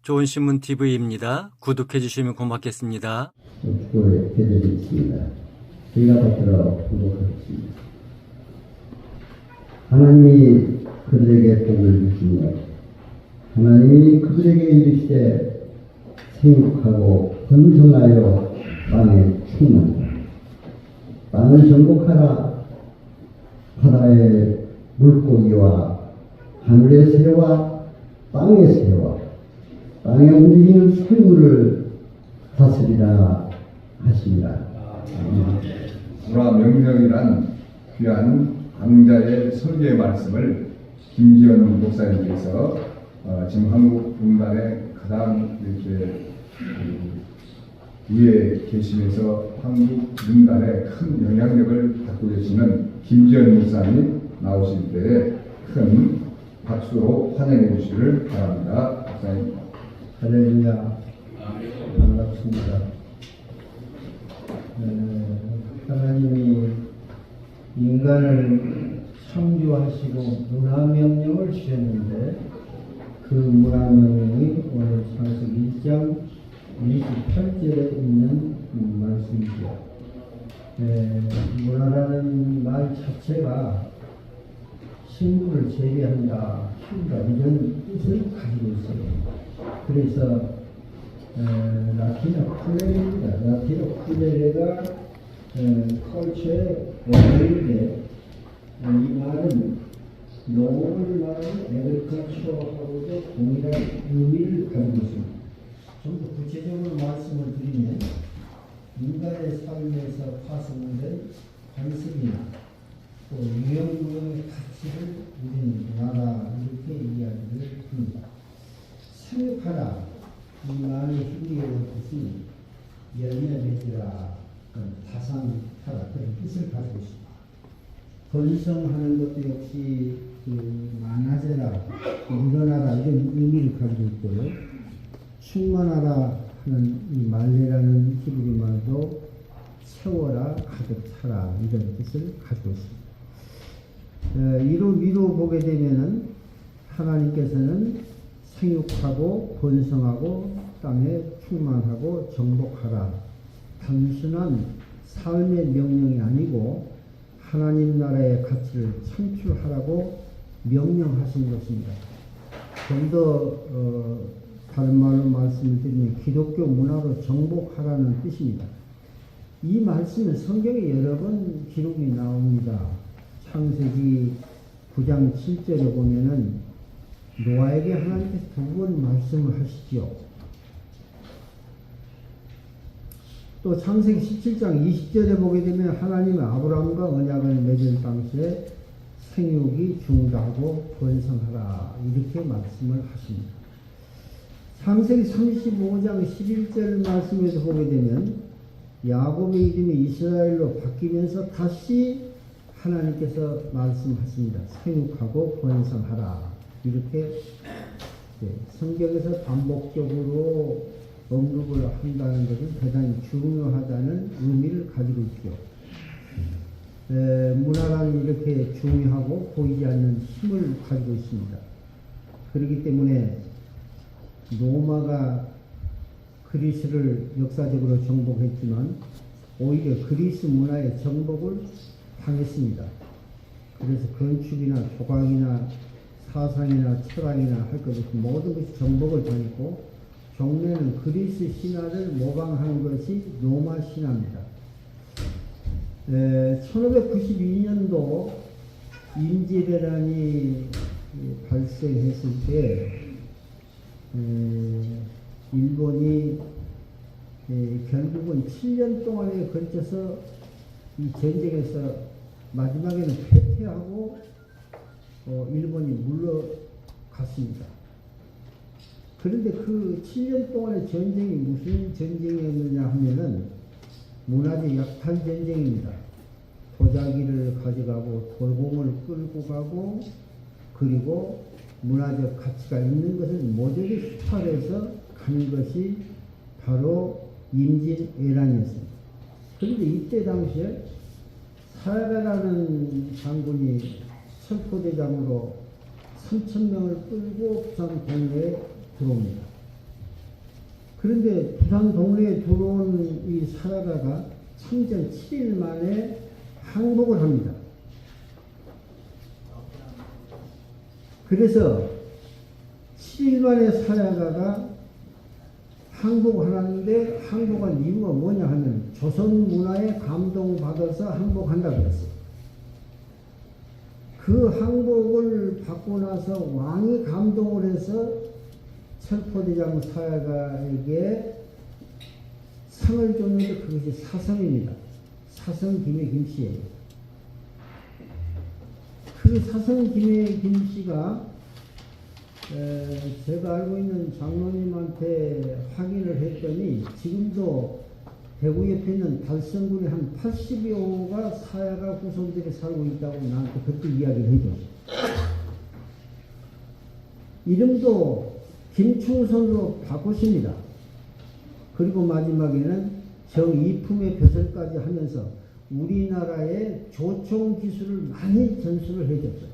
좋은신문TV입니다. 구독해 주시면 고맙겠습니다. 축구에 대들이 있습니다. 저희가 받들어 구독하겠습니다. 하나님이 그들에게 복을 주시며 하나님이 그들에게 이르시되 생육하고 번성하여 땅에 충만하라. 땅을 정복하라. 바다의 물고기와 하늘의 새와 땅의 새와 땅에 움직이는 생물을 다스리라 하십니다. 문화 명령이란 귀한 강자의 설교의 말씀을 김지연 목사님께서 지금 한국 분단에 가장 이렇게 위에 계시면서 한국 분단에 큰 영향력을 갖고 계시는 김지연 목사님 나오실 때에 큰 박수로 환영해 주시기를 바랍니다. 목사님. 할렐루야. 반갑습니다. 하나님이 인간을 창조하시고 문화명령을 주셨는데 그 문화명령이 오늘 창세기 1장 28절에 있는 말씀이죠. 문화라는 말 자체가 식물을 재배한다, 키운다 이런 뜻을 가지고 있어요. 그래서 라틴어 쿨레레입니다. 라틴어 쿨레레가 컬처의 원어인데 이 말은 농업을 말하는 에그리컬처하고도 동일한 의미를 가지고 있습니다. 좀 더 구체적으로 말씀을 드리면 인간의 삶에서 파생된 관습이나 또 유형무형의 가치를 우리는 문화라 이렇게 이야기를 합니다. 생육하라 이 말의 힘겨운 뜻이 열매맺으라 다산하라 그런 뜻을 가지고 있습니다. 번성하는 것도 역시 많아져라 일어나라 이런 의미를 가지고 있고요. 충만하라 하는 이 말레라는 히브리 말도 채워라 가득 차라 이런 뜻을 가지고 있습니다. 위로 보게 되면은 하나님께서는 생육하고 번성하고 땅에 충만하고 정복하라 단순한 삶의 명령이 아니고 하나님 나라의 가치를 창출하라고 명령하신 것입니다. 좀 더 다른 말로 말씀을 드리면 기독교 문화로 정복하라는 뜻입니다. 이 말씀은 성경에 여러 번 기록이 나옵니다. 창세기 9장 7절에 보면은 노아에게 하나님께서 2번 말씀을 하시지요. 또 창세기 17장 20절에 보게 되면 하나님은 아브라함과 언약을 맺을 당시에 생육이 중다하고 번성하라 이렇게 말씀을 하십니다. 창세기 35장 11절 말씀에서 보게 되면 야곱의 이름이 이스라엘로 바뀌면서 다시 하나님께서 말씀하십니다. 생육하고 번성하라 이렇게 성경에서 반복적으로 언급을 한다는 것은 대단히 중요하다는 의미를 가지고 있죠. 문화란 이렇게 중요하고 보이지 않는 힘을 가지고 있습니다. 그렇기 때문에 로마가 그리스를 역사적으로 정복했지만 오히려 그리스 문화의 정복을 당했습니다. 그래서 건축이나 조각이나 사상이나 철학이나 할 것 없이 모든 것이 정복을 당했고 종래는 그리스 신화를 모방한 것이 로마 신화입니다. 1592년도 임진왜란이 발생했을 때 일본이 결국은 7년 동안에 걸쳐서 이 전쟁에서 마지막에는 패퇴하고 일본이 물러갔습니다. 그런데 그 7년 동안의 전쟁이 무슨 전쟁이었느냐 하면은 문화적 약탈 전쟁입니다. 도자기를 가져가고 돌공을 끌고 가고 그리고 문화적 가치가 있는 것을 모조리 수탈해서 간 것이 바로 임진왜란이었습니다. 그런데 이때 당시에 사야라는 장군이 철포대장으로 3,000명을 끌고 부산 동네에 들어옵니다. 그런데 부산 동네에 들어온 이 사라가가 참전 7일 만에 항복을 합니다. 그래서 7일 만에 사라가가 항복을 하는데 항복한 이유가 뭐냐 하면 조선 문화에 감동받아서 항복한다고 그랬어요. 그 항복을 받고 나서 왕이 감동을 해서 철포대장 사야가에게 상을 줬는데 그것이 사성입니다. 사성 김해 김씨예요. 그 사성 김해 김씨가 제가 알고 있는 장로님한테 확인을 했더니 지금도 대구 옆에 있는 달성군에 한 80여가 사야가 후손들이 살고 있다고 나한테 그때 이야기를 해줬어요. 이름도 김충선으로 바꾸십니다. 그리고 마지막에는 정이품의 벼슬까지 하면서 우리나라의 조총 기술을 많이 전수를 해줬어요.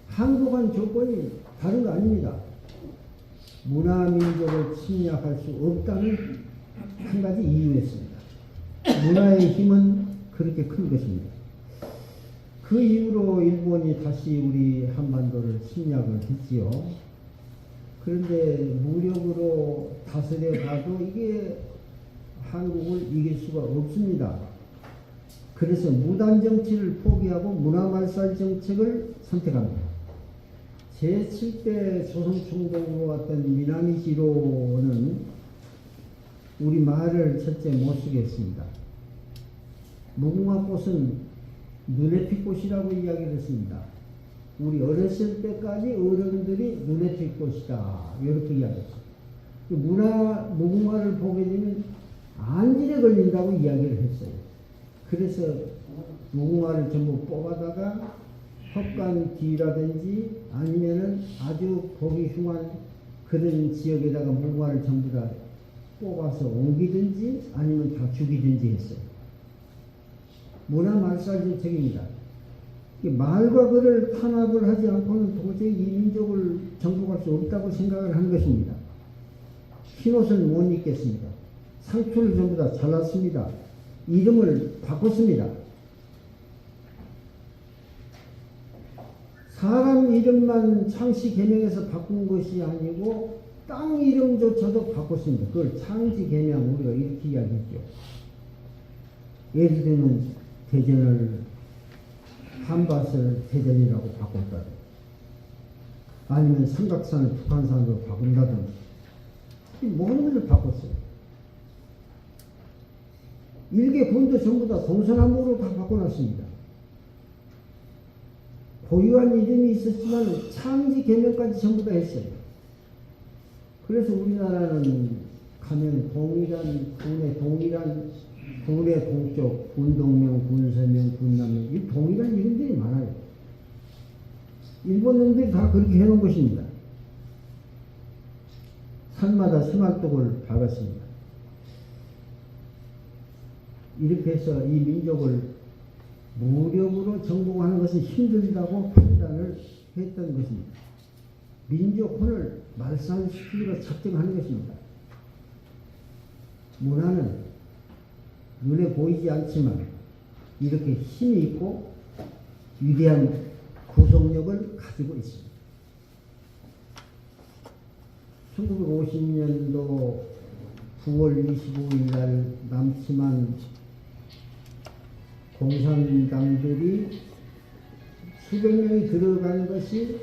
항복한 조건이 다른 거 아닙니다. 문화민족을 침략할 수 없다는 한 가지 이유였습니다. 문화의 힘은 그렇게 큰 것입니다. 그 이후로 일본이 다시 우리 한반도를 침략을 했지요. 그런데 무력으로 다스려 가도 이게 한국을 이길 수가 없습니다. 그래서 무단 정치를 포기하고 문화말살 정책을 선택합니다. 제7대 조선총독으로 왔던 미나미지로는 우리 말을 첫째 못 쓰겠습니다. 무궁화꽃은 눈에 핏꽃이라고 이야기를 했습니다. 우리 어렸을 때까지 어른들이 눈에 핏꽃이다 이렇게 이야기했어요. 무궁화를 보게 되면 안질에 걸린다고 이야기를 했어요. 그래서 무궁화를 전부 뽑아다가 헛간 뒤라든지 아니면은 아주 보기 흉한 그런 지역에다가 무궁화를 전부 다 뽑아서 옮기든지 아니면 다 죽이든지 했어요. 문화말살 정책입니다. 말과 글을 탄압을 하지 않고는 도저히 이 민족을 정복할 수 없다고 생각을 한 것입니다. 흰옷을 못 입겠습니다. 상투를 전부 다 잘랐습니다. 이름을 바꿨습니다. 사람 이름만 창씨 개명해서 바꾼 것이 아니고 땅 이름조차도 바꿨습니다. 그걸 창지 개명 우리가 이렇게 이야기했죠. 예를 들면 대전을 한밭을 대전이라고 바꿨다든지 아니면 삼각산을 북한산으로 바꾼다든지 이 모든 것을 바꿨어요. 일개 군도 전부 다 동서남북으로 다 바꿔놨습니다. 고유한 이름이 있었지만 창지 개명까지 전부 다 했어요. 그래서 우리나라는 가면 동일한 군의 동쪽 군동명, 군서명, 군남명 이 동일한 이름들이 많아요. 일본 놈들이 다 그렇게 해놓은 것입니다. 산마다 스말독을 박았습니다. 이렇게 해서 이 민족을 무력으로 정복하는 것은 힘들다고 판단을 했던 것입니다. 민족혼을 말살시키기로 작정하는 것입니다. 문화는 눈에 보이지 않지만 이렇게 힘이 있고 위대한 구속력을 가지고 있습니다. 1950년도 9월 25일 날 남침한 공산당들이 수백 명이 들어간 것이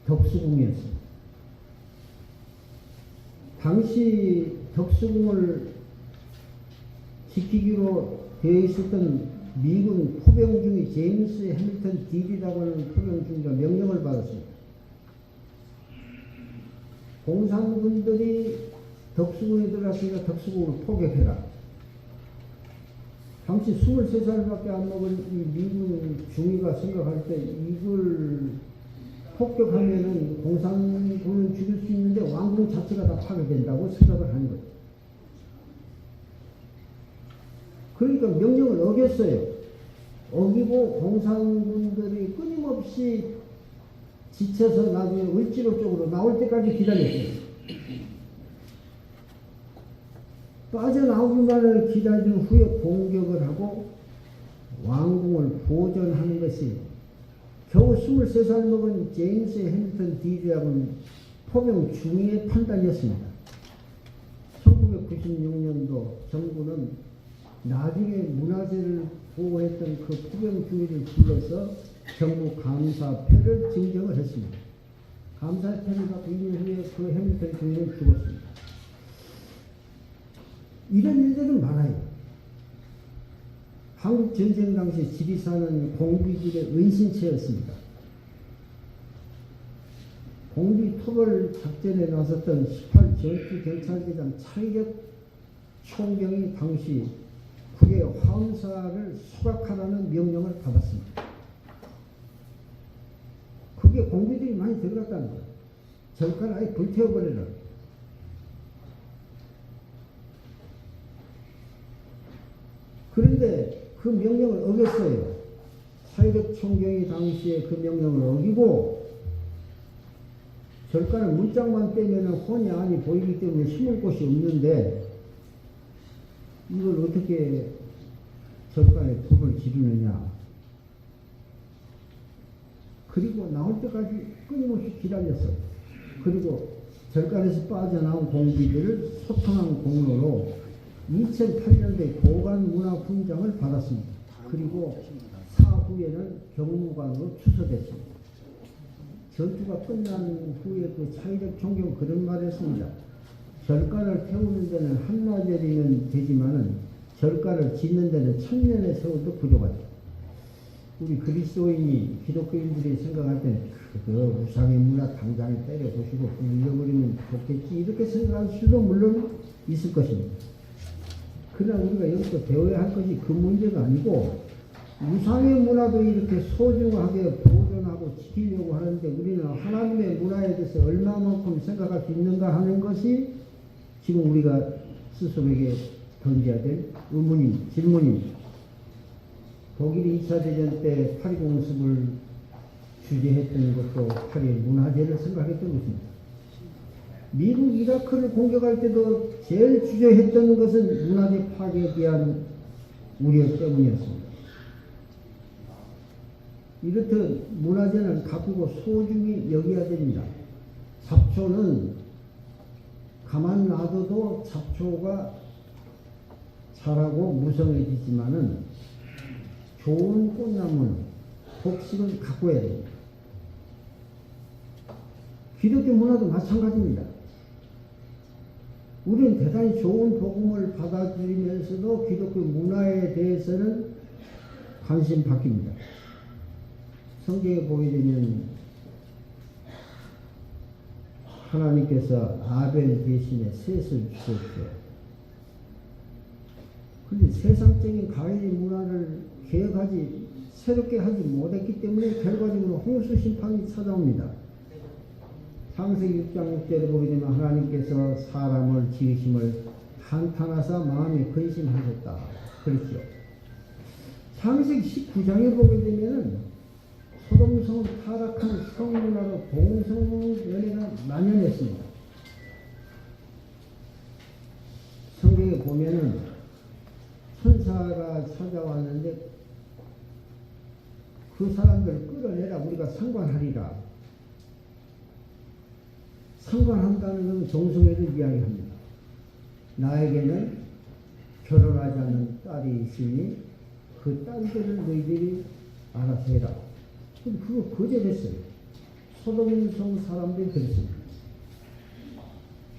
덕수궁이었습니다. 당시 덕수궁을 지키기로 되어 있었던 미군 포병 중의 제임스 해밀턴 딜이라고 하는 포병 중위가 명령을 받았습니다. 공산군들이 덕수궁에 들어갔으니까 덕수궁을 포격해라. 당시 23살밖에 안 먹은 이 미군 중위가 생각할 때 이걸 폭격하면은 공산군을 죽일 수 있는데 왕궁 자체가 다 파괴된다고 생각을 하는 거예요. 그러니까 명령을 어겼어요. 어기고 공산군들이 끊임없이 지쳐서 나중에 을지로 쪽으로 나올 때까지 기다렸어요. 빠져나오기만을 기다린 후에 공격을 하고 왕궁을 보존하는 것이 겨우 23살 먹은 제임스 해밀턴 디드하고는 포병 중위의 판단이었습니다. 1996년도 정부는 나중에 문화재를 보호했던 그 포병 중위를 불러서 정부 감사패를 증정을 했습니다. 감사패를 받고 2년 후에 그 해밀턴 중위는 죽었습니다. 이런 일들은 많아요. 한국 전쟁 당시 지리산은 공비들의 은신처였습니다. 공비 토벌 작전에 나섰던 18 전투경찰대장 차이력 총경이 당시 국의 화엄사를 수락하라는 명령을 받았습니다. 그게 공비들이 많이 들어갔다는 거예요. 절간을 아예 불태워버려라. 그런데 그 명령을 어겼어요. 차이력 총경이 당시에 그 명령을 어기고 절간을 문짝만 떼면 혼이 안이 보이기 때문에 숨을 곳이 없는데 이걸 어떻게 절간에 법을 지르느냐. 그리고 나올 때까지 끊임없이 기다렸어요. 그리고 절간에서 빠져나온 공비들을 소통한 공로로 2008년도에 보관문화훈장을 받았습니다. 그리고 사후에는 경무관으로 추서됐습니다. 전투가 끝난 후에 그 차이력 총경은 그런 말을 했습니다. 절간을 태우는 데는 한나절이면 되지만은 절간을 짓는 데는 1000년의 세월도 부족하다. 우리 그리스도인이 기독교인들이 생각할 때는 그 우상의 문화 당장에 때려보시고 잃어버리면 좋겠지 이렇게 생각할 수도 물론 있을 것입니다. 그러나 우리가 여기서 배워야 할 것이 그 문제가 아니고 우상의 문화도 이렇게 소중하게 보존하고 지키려고 하는데 우리는 하나님의 문화에 대해서 얼마만큼 생각할 수 있는가 하는 것이 지금 우리가 스스로에게 던져야 될 의문입니다. 질문입니다. 독일이 2차 대전 때 파리 공습을 주재했던 것도 파리의 문화재를 생각했던 것입니다. 미국 이라크를 공격할 때도 제일 주저했던 것은 문화재 파괴에 대한 우려 때문이었습니다. 이렇듯 문화재는 가꾸고 소중히 여겨야 됩니다. 잡초는 가만 놔둬도 잡초가 자라고 무성해지지만은 좋은 꽃나무는 복식은 가꿔야 됩니다. 기독교 문화도 마찬가지입니다. 우리는 대단히 좋은 복음을 받아들이면서도 기독교 문화에 대해서는 관심 바뀝니다. 성경에 보게 되면 하나님께서 아벨 대신에 셋을 주셨죠. 그런데 세상적인 가해의 문화를 개혁하지 새롭게 하지 못했기 때문에 결과적으로 홍수 심판이 찾아옵니다. 창세기 6장 6절에 보게 되면 하나님께서 사람을 지으심을 한탄하사 마음에 근심하셨다. 그렇죠. 창세기 19장에 보게 되면 소돔성 타락한 성문화로 동성연애가 만연했습니다. 성경에 보면은 천사가 찾아왔는데 그 사람들 끌어내라 우리가 상관하리라. 상관한다는 것은 동성애를 이야기합니다. 나에게는 결혼하지 않는 딸이 있으니 그 딸들을 너희들이 알아서 해라. 근데 그거 거절했어요. 소돔성 사람들이 그랬습니다.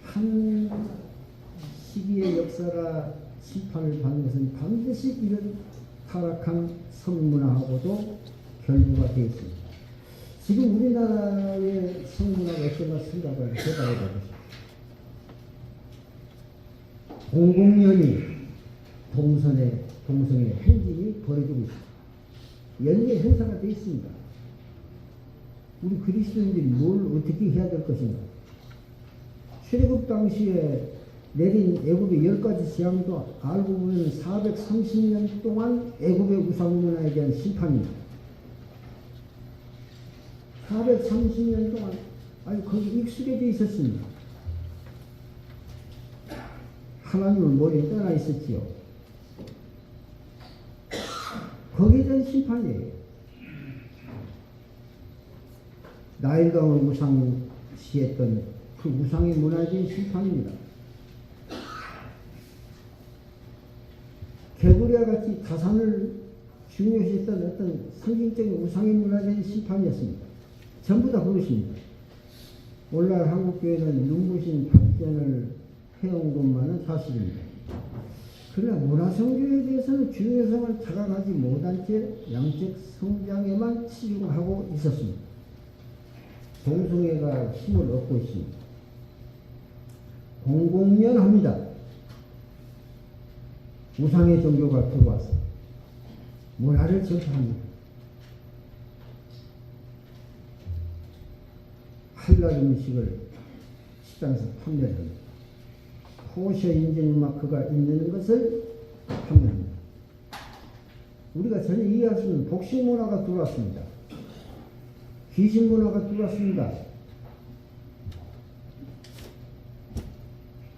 한 시기의 역사가 심판을 받는 것은 반드시 이런 타락한 성문화하고도 결부가 되어 있습니다. 지금 우리나라의 성문화가 어떤가 생각을 해봐야 되겠습니다. 공공연히 동성애 행진이 벌어지고 있습니다. 연례 행사가 되어 있습니다. 우리 그리스도인들이 뭘 어떻게 해야 될 것인가? 출애굽 당시에 내린 애굽의 10가지 재앙도 알고 보면 430년 동안 애굽의 우상문화에 대한 심판입니다. 430년 동안 아니 거기 익숙해져 있었습니다. 하나님은 머리에 떠나 있었지요. 거기에 대한 심판이에요. 나일강을 우상시했던 그 우상의 문화적인 심판입니다. 개구리와 같이 다산을 중요시했던 어떤 상징적인 우상의 문화적인 심판이었습니다. 전부 다 그것입니다. 오늘날 한국교회는 눈부신 발전을 해온 것만은 사실입니다. 그러나 문화성교에 대해서는 중요성을 다가가지 못한 채 양적 성장에만 치중하고 있었습니다. 동성애가 힘을 얻고 있습니다. 공공연합니다. 우상의 종교가 들어와서 문화를 전파합니다. 할랄 음식을 시장에서 판매를 합니다. 코셔 인증 마크가 있는 것을 판매합니다. 우리가 전혀 이해할 수 없는 복식 문화가 들어왔습니다. 귀신 문화가 들어왔습니다.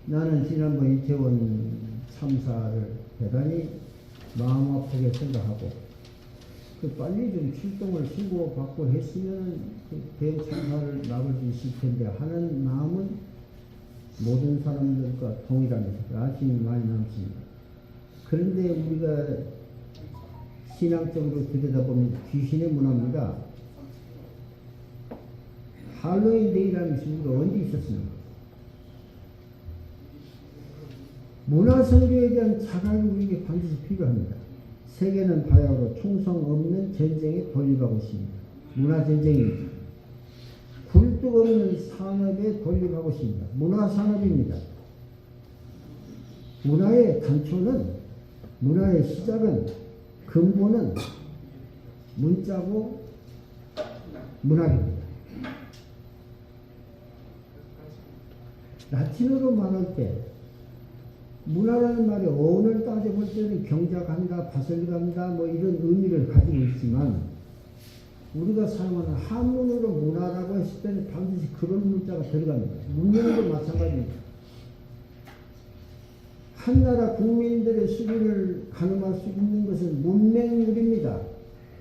나는 지난번 이태원 참사를 대단히 마음 아프게 생각하고 빨리 좀 출동을 신고받고 했으면 그 대형 참사를 막을 수 있을 텐데 하는 마음은 모든 사람들과 동일합니다. 아쉬움이 많이 남습니다. 그런데 우리가 신앙적으로 들여다보면 귀신의 문화입니다. 할로윈 데이라는 식으로 언제 있었습니까? 문화성교에 대한 자각이 우리에게 반드시 필요합니다. 세계는 바야흐로 총성 없는 전쟁에 돌입하고 있습니다. 문화전쟁입니다. 굴뚝 없는 산업에 돌입하고 있습니다. 문화산업입니다. 문화의 단초는, 문화의 시작은, 근본은 문자고 문학입니다. 라틴어로 말할 때 문화라는 말이 어원을 따져볼 때는 경작한다, 바설간다 뭐 이런 의미를 가지고 있지만 우리가 사용하는 한문으로 문화라고 했을 때는 반드시 그런 문자가 들어갑니다. 문명도 마찬가지입니다. 한 나라 국민들의 수준을 가늠할 수 있는 것은 문맹률입니다.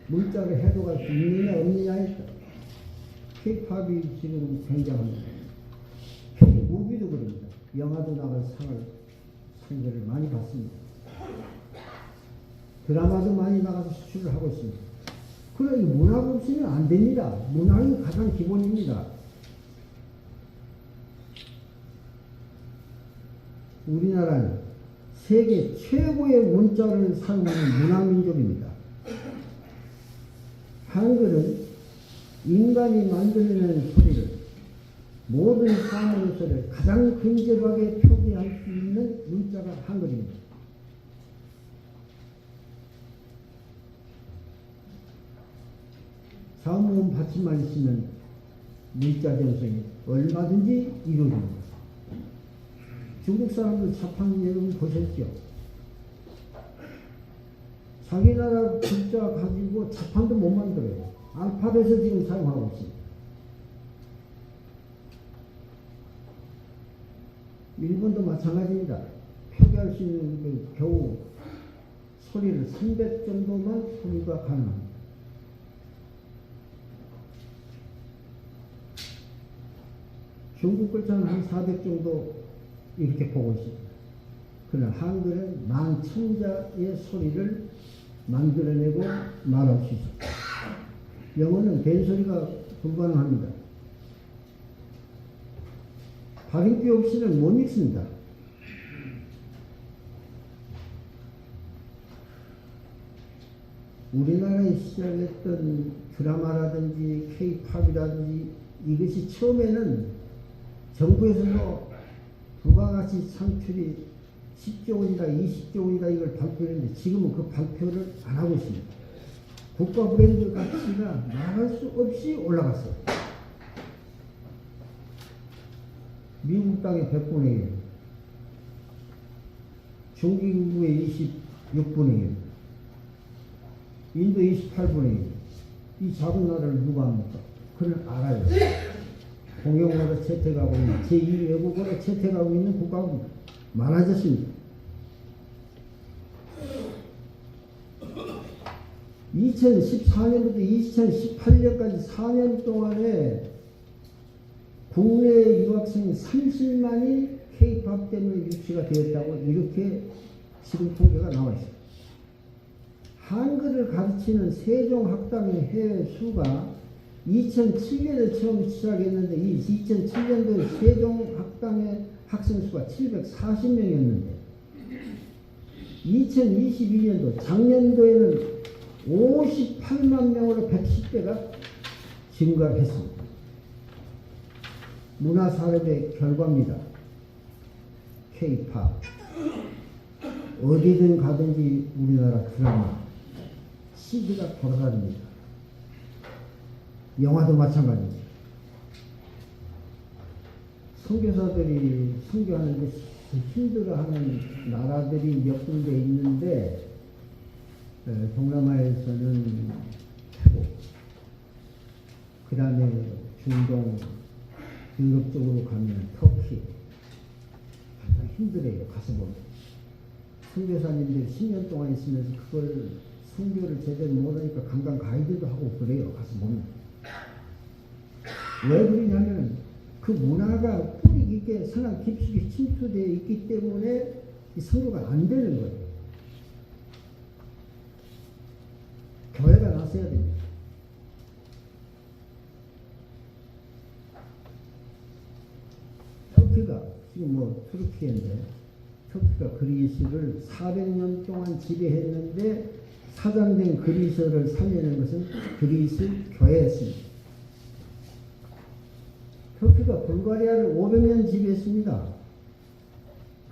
문자를 해독할 수 있느냐 없느냐에 따라 K-팝이 지금 굉장합니다. K-무비도 그럽니다. 영화도 나갈 상을 많이 받습니다. 드라마도 많이 나가서 수출을 하고 있습니다. 그러니 문화가 없으면 안 됩니다. 문화는 가장 기본입니다. 우리나라는 세계 최고의 문자를 사용하는 문화민족입니다. 한글은 인간이 만들어내는 소리를 모든 사물소리를 가장 근접하게 표기할 수 있는 문자가 한글입니다. 사무원 받침만 있으면 문자 전송이 얼마든지 이루어집니다. 중국 사람들 자판 여러분 보셨죠? 자기 나라 글자 가지고 자판도 못 만들어요. 알파벳을 지금 사용하고 있습니다. 일본도 마찬가지입니다. 표기할 수 있는 겨우 소리를 300 정도만 소리가 가능합니다. 중국 글자는 한 400 정도 이렇게 보고 있습니다. 그러나 한글은 11,000자의 소리를 만들어내고 말할 수 있습니다. 영어는 된소리가 불가능합니다. 발음기 없이는 못 읽습니다. 우리나라에 시작했던 드라마라든지 K-팝이라든지 이것이 처음에는 정부에서도 부가가치 창출이 10조 원이다 20조 원이다 이걸 발표했는데 지금은 그 발표를 안 하고 있습니다. 국가 브랜드 가치가 말할 수 없이 올라갔어요. 미국 땅의 100분의 1, 중국의 26분의 1, 인도 28분의 1, 이 작은 나라를 누가 합니까? 그걸 알아요. 공용어로 채택하고 있는 제2외국어로 채택하고 있는 국가가 많아졌습니다. 2014년부터 2018년까지 4년 동안에 국내 유학생이 30만이 K-팝 때문에 유치가 되었다고 이렇게 지금 통계가 나와 있습니다. 한글을 가르치는 세종학당의 해외 수가 2007년에 처음 시작했는데 이 2007년도에 세종학당의 학생 수가 740명이었는데 2022년도 작년도에는 58만 명으로 110배가 증가했습니다. 문화산업의 결과입니다. K-팝 어디든 가든지 우리나라 드라마 CD가 돌아다닙니다. 영화도 마찬가지입니다. 선교사들이 선교하는데 힘들어하는 나라들이 몇 군데 있는데 동남아에서는 태국, 그 다음에 중동, 유럽 쪽으로 가면 터키. 가장 힘들어요. 가서 보면. 선교사님들 10년 동안 있으면서 그걸 선교를 제대로 못하니까 관광 가이드도 하고 그래요. 가서 보면. 왜 그러냐면 그 문화가 뿌리 깊게 선한 깊숙이 침투되어 있기 때문에 이 선교가 안 되는 거예요. 교회가 나서야 됩니다. 터키가 지금 뭐 투르키인데 터키가 그리스를 400년 동안 지배했는데 사장된 그리스를 살려낸 것은 그리스 교회였습니다. 터키가 불가리아를 500년 지배했습니다.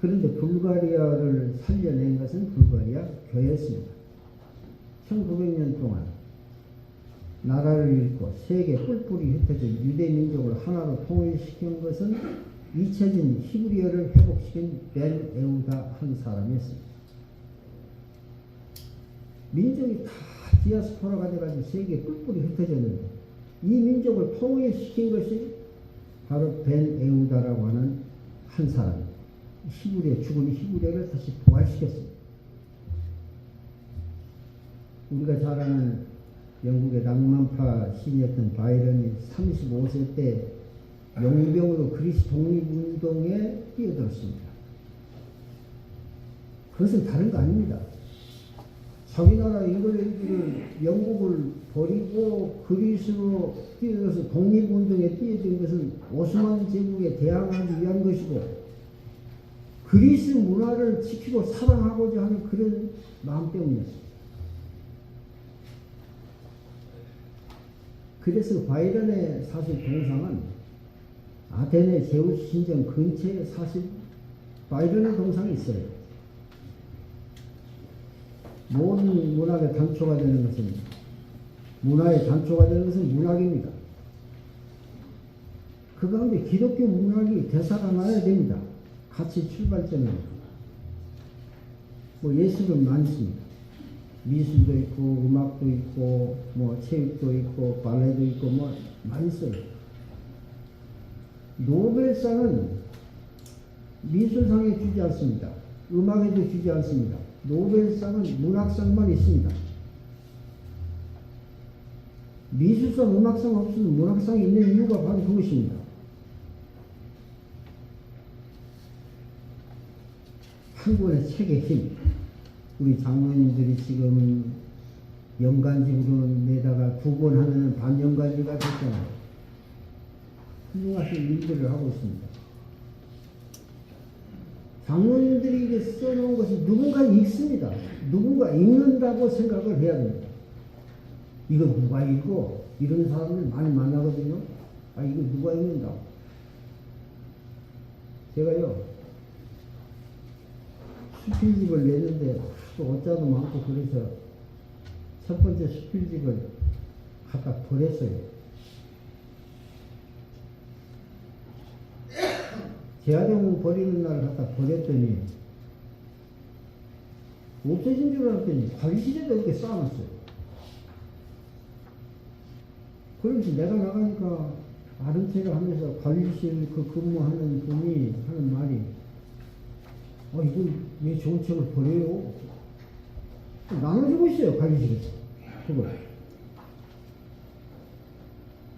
그런데 불가리아를 살려낸 것은 불가리아 교회였습니다. 1900년 동안 나라를 잃고 세계 뿔뿔이 흩어져 유대민족을 하나로 통일시킨 것은 잊혀진 히브리어를 회복시킨 벤 에우다 한 사람이었습니다. 민족이 다 디아스포라가 돼가지고 세계에 뿔뿔이 흩어졌는데 이 민족을 통일시킨 것이 바로 벤 에우다라고 하는 한 사람입니다. 히브리어, 죽은 히브리어를 다시 부활시켰습니다. 우리가 잘 아는 영국의 낭만파 시인이었던 바이런이 35세 때 용병으로 그리스 독립운동에 뛰어들었습니다. 그것은 다른 거 아닙니다. 자기 나라 잉글랜드를 영국을 버리고 그리스로 뛰어들어서 독립운동에 뛰어든 것은 오스만 제국에 대항하기 위한 것이고 그리스 문화를 지키고 사랑하고자 하는 그런 마음 때문이었습니다. 그래서 바이런의 사실 동상은 아테네 제우스 신전 근처에 사실 바이런의 동상이 있어요. 모든 문학의 단초가 되는 것은 문화의 단초가 되는 것은 문학입니다. 그 가운데 기독교 문학이 되살아나야 됩니다. 같이 출발점입니다. 뭐 예술은 많습니다. 미술도 있고 음악도 있고 뭐 체육도 있고 발레도 있고 뭐 많이 있어요. 노벨상은 미술상에 주지 않습니다. 음악에도 주지 않습니다. 노벨상은 문학상만 있습니다. 미술상, 음악상 없으면 문학상이 있는 이유가 바로 그것입니다. 한 권의 책의 힘. 우리 장로님들이 지금 연간집으로 내다가 2권 하면 반연간지가 됐잖아요. 훌륭하신 일들을 하고 있습니다. 장로님들이 이게 써놓은 것이 누군가 읽습니다. 누군가 읽는다고 생각을 해야 됩니다. 이거 누가 읽고 이런 사람을 많이 만나거든요. 아, 이거 누가 읽는다. 제가요 수필집을 냈는데 또 어짜도 많고 그래서 첫 번째 수필집을 갖다 버렸어요. 재활용 버리는 날 갖다 버렸더니 없어진 줄 알았더니 관리실에다 이렇게 쌓아놨어요. 그러면서 내가 나가니까 아른체를 하면서 관리실 그 근무하는 분이 하는 말이, 이거 왜 좋은 책을 버려요? 나눠주고 있어요, 관리실에서. 그걸.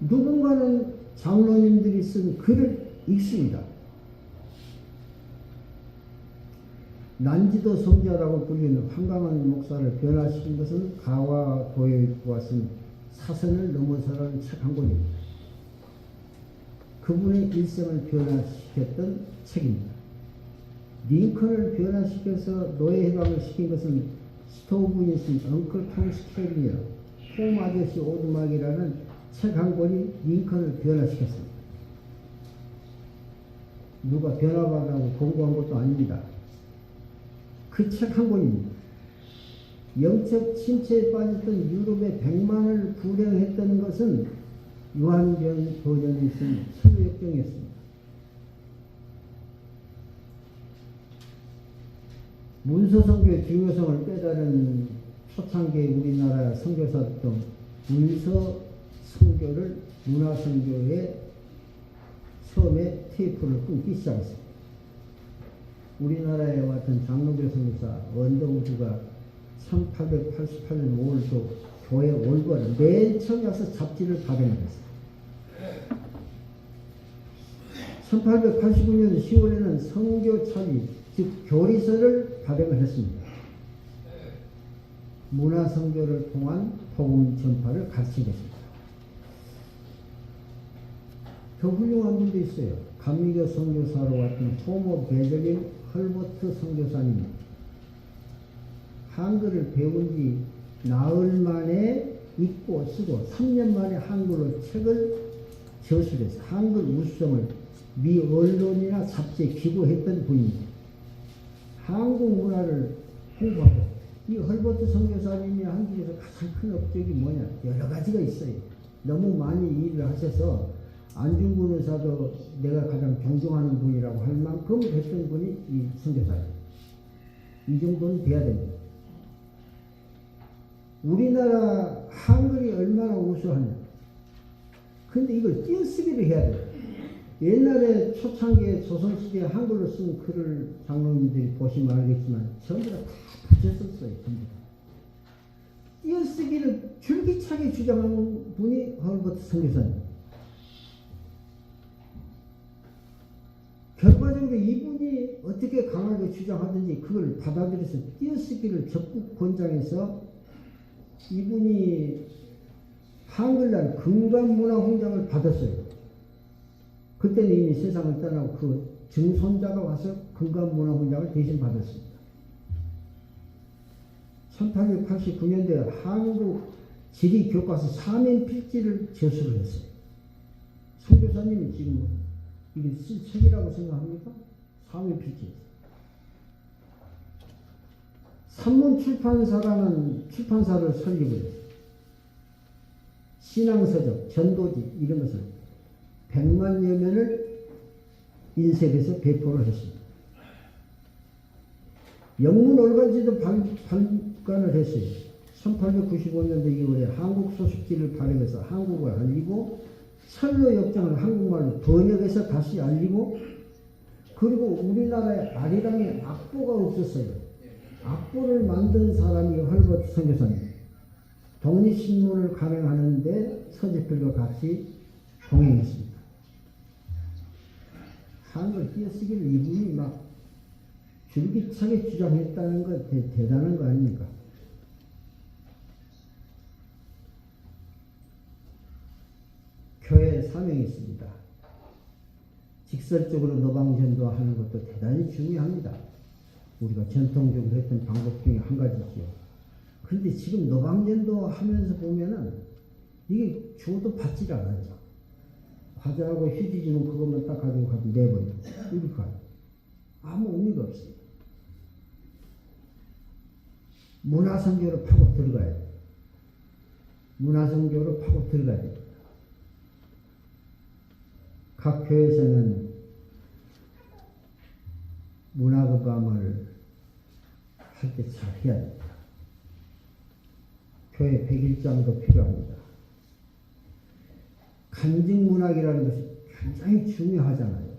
누군가는 장로님들이 쓴 글을 읽습니다. 난지도 성자라고 불리는 황강한 목사를 변화시킨 것은 가와 고요익부가 쓴 사선을 넘어서라는 책 한 권입니다. 그분의 일생을 변화시켰던 책입니다. 링컨을 변화시켜서 노예 해방을 시킨 것은 스토브인이 쓴 엉클 톰 스케일리어, 톰 아저씨 오두막이라는 책 한 권이 링컨을 변화시켰습니다. 누가 변화받으라고 공부한 것도 아닙니다. 그 책 한 권입니다. 영적 침체에 빠졌던 유럽의 100만을 불행했던 것은 요한병 도전이 쓴 천우역경이었습니다. 문서선교의 중요성을 깨달은 초창기의 우리나라 선교사도 문서선교를 문화선교에 처음에 테이프를 끊기 시작했습니다. 우리나라에 왔던 장로교 선교사 원더우드가 1888년 5월도 교회 올바를 맨 처음 와서 잡지를 발행했습니다. 1889년 10월에는 선교차지, 즉 교리서를 발행을 했습니다. 문화선교를 통한 복음 전파를 가르치겠습니다. 더 훌륭한 분도 있어요. 감리교 선교사로 왔던 토모 베젤린 헐버트 선교사님. 한글을 배운 지 나흘 만에 읽고 쓰고 3년 만에 한글로 책을 저술해서 한글 우수성을 미 언론이나 잡지에 기고했던 분입니다. 한국 문화를 홍보하고, 이 헐버트 선교사님이 한국에서 가장 큰 업적이 뭐냐? 여러 가지가 있어요. 너무 많이 일을 하셔서 안중근 의사도 내가 가장 존경하는 분이라고 할 만큼 했던 분이 이 선교사예요. 이 정도는 돼야 됩니다. 우리나라 한글이 얼마나 우수하냐. 근데 이걸 띄어쓰기를 해야 돼요. 옛날에 초창기에 조선시대에 한글로 쓴 글을 장로님들이 보시면 알겠지만 전부 다 붙였었어요. 전부 다. 띄어쓰기를 줄기차게 주장하는 분이 헐버트 선교사님. 결과적으로 이분이 어떻게 강하게 주장하든지 그걸 받아들여서 띄어쓰기를 적극 권장해서 이분이 한글날 근간문화훈장을 받았어요. 그때는 이미 세상을 떠나고 그 증손자가 와서 근간문화훈장을 대신 받았습니다. 1889년도에 한국 지리교과서 사면필지를 저술을 했어요. 선교사님이 지금 이게 쓸 책이라고 생각합니까? 사면필지. 산문출판사라는 출판사를 설립을 신앙서적, 전도지 이런 것을 100만여 면을 인쇄해서 배포를 했습니다. 영문 얼간지도 발간을 했어요. 1895년도 2월에 한국 소식지를 발행해서 한국어를 알리고 철로 역장을 한국말로 번역해서 다시 알리고, 그리고 우리나라에 아리랑에 악보가 없었어요. 악보를 만든 사람이 헐버트 선교사님. 독립신문을 간행하는데 서재필과 같이 동행했습니다. 한글 띄어쓰기를 이분이 막 줄기차게 주장했다는 거 대단한 거 아닙니까? 교회에 사명이 있습니다. 직설적으로 노방전도하는 것도 대단히 중요합니다. 우리가 전통적으로 했던 방법 중에 한 가지죠. 그런데 지금 노방전도 하면서 보면은 이게 줘도 받질 않아요. 과자하고 휴지 주면 그것만 딱 가지고 가서 내버려요. 이렇게 가요. 아무 의미가 없어요. 문화선교로 파고 들어가야 돼요. 문화선교로 파고 들어가야 돼요. 각 교회에서는 문화급감을 할 때 잘 해야 됩니다. 교회 100일장도 필요합니다. 간증 문학이라는 것이 굉장히 중요하잖아요.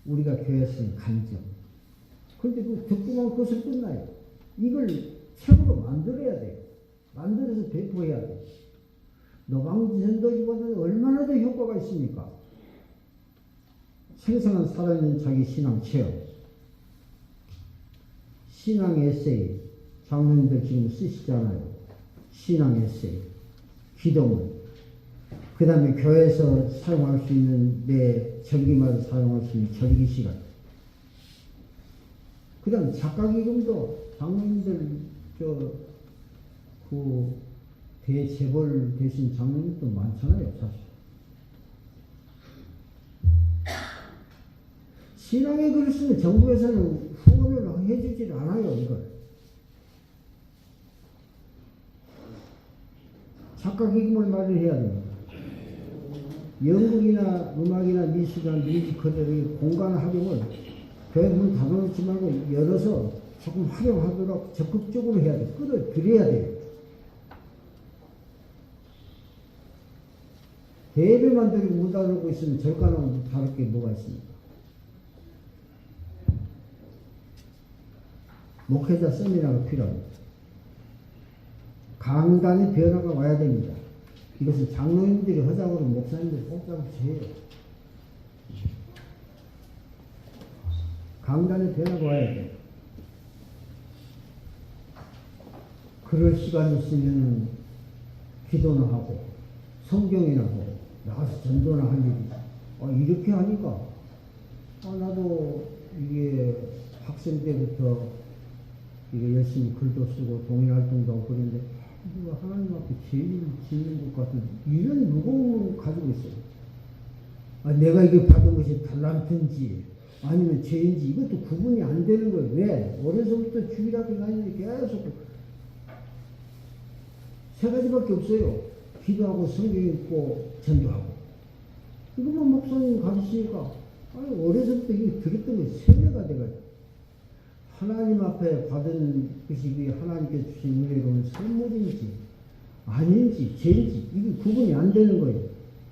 우리가 교회에서는 간증. 그런데 그 듣고만 그것을 끝나요. 이걸 책으로 만들어야 돼요. 만들어서 배포해야 돼요. 노방전도기보다는 얼마나 더 효과가 있습니까? 생생한 살아있는 자기 신앙 체험, 신앙 에세이, 장로님들 지금 쓰시잖아요. 신앙 에세이, 기도문, 그 다음에 교회에서 사용할 수 있는 내 절기마다 사용할 수 있는 절기 시간, 그 다음 작가기금도 장로님들 대재벌 되신 장로님도 많잖아요, 사실. 신앙의 글을 쓰면 정부에서는 후원을 해주질 않아요, 이걸. 작가기금을 마련해야 됩니다. 연극이나 음악이나 미술이나 뮤지컬의 공간 활용을 교회 문 닫아놓지 말고 열어서 조금 활용하도록 적극적으로 해야 돼요. 끌어들여야 돼요. 대회만 들이고 문 닫아놓고 있으면 절간하고 다를 게 뭐가 있습니까? 목회자 세미나가 필요합니다. 강단의 변화가 와야 됩니다. 이것은 장로님들이 허작으로 목사님들이 꼼짝없이 해요. 강단의 변화가 와야 돼요. 그럴 시간이 있으면 기도나 하고 성경이나 보고 나가서 전도나 할 일이 이렇게 하니까 나도 이게 학생 때부터 이게 열심히 글도 쓰고 동일 활동도 하고 그런데 이거 하나님 앞에 죄를 짓는 것 같은 이런 무거움을 가지고 있어요. 내가 이게 받은 것이 달란트인지 아니면 죄인지 이것도 구분이 안 되는 거예요. 왜? 어려서부터 주일학교 다니는데 계속 세 가지밖에 없어요. 기도하고 성경 읽고 전도하고. 이것만 목사님 가르치니까 어려서부터 이게 들었던 것이 세뇌가 돼가지고 하나님 앞에 받은 것이 하나님께 주신 은혜로운 선물인지 아닌지 죄인지 이게 구분이 안 되는 거예요.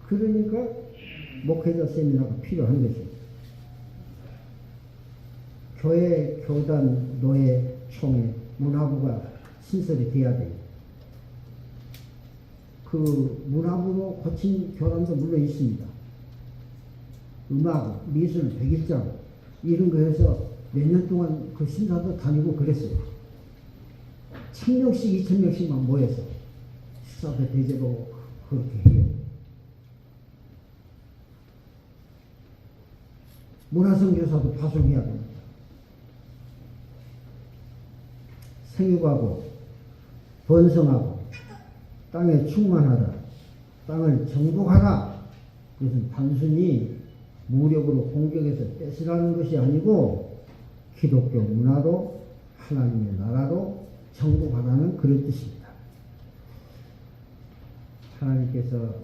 그러니까 목회자 세미나가 필요한 것입니다. 교회, 교단, 노예, 총회, 문화부가 신설이 돼야 돼요. 그 문화부로 거친 교단도 물론 있습니다. 음악, 미술, 백일장 이런 거 해서 몇 년 동안 그 심사도 다니고 그랬어요. 1000명씩 2000명씩만 모여서 식사도 대접하고 그렇게 해요. 문화선교사도 파송해야 됩니다. 생육하고 번성하고 땅에 충만하라, 땅을 정복하라. 그것은 단순히 무력으로 공격해서 뺏으라는 것이 아니고 기독교 문화로 하나님의 나라로 정복하라는 그런 뜻입니다. 하나님께서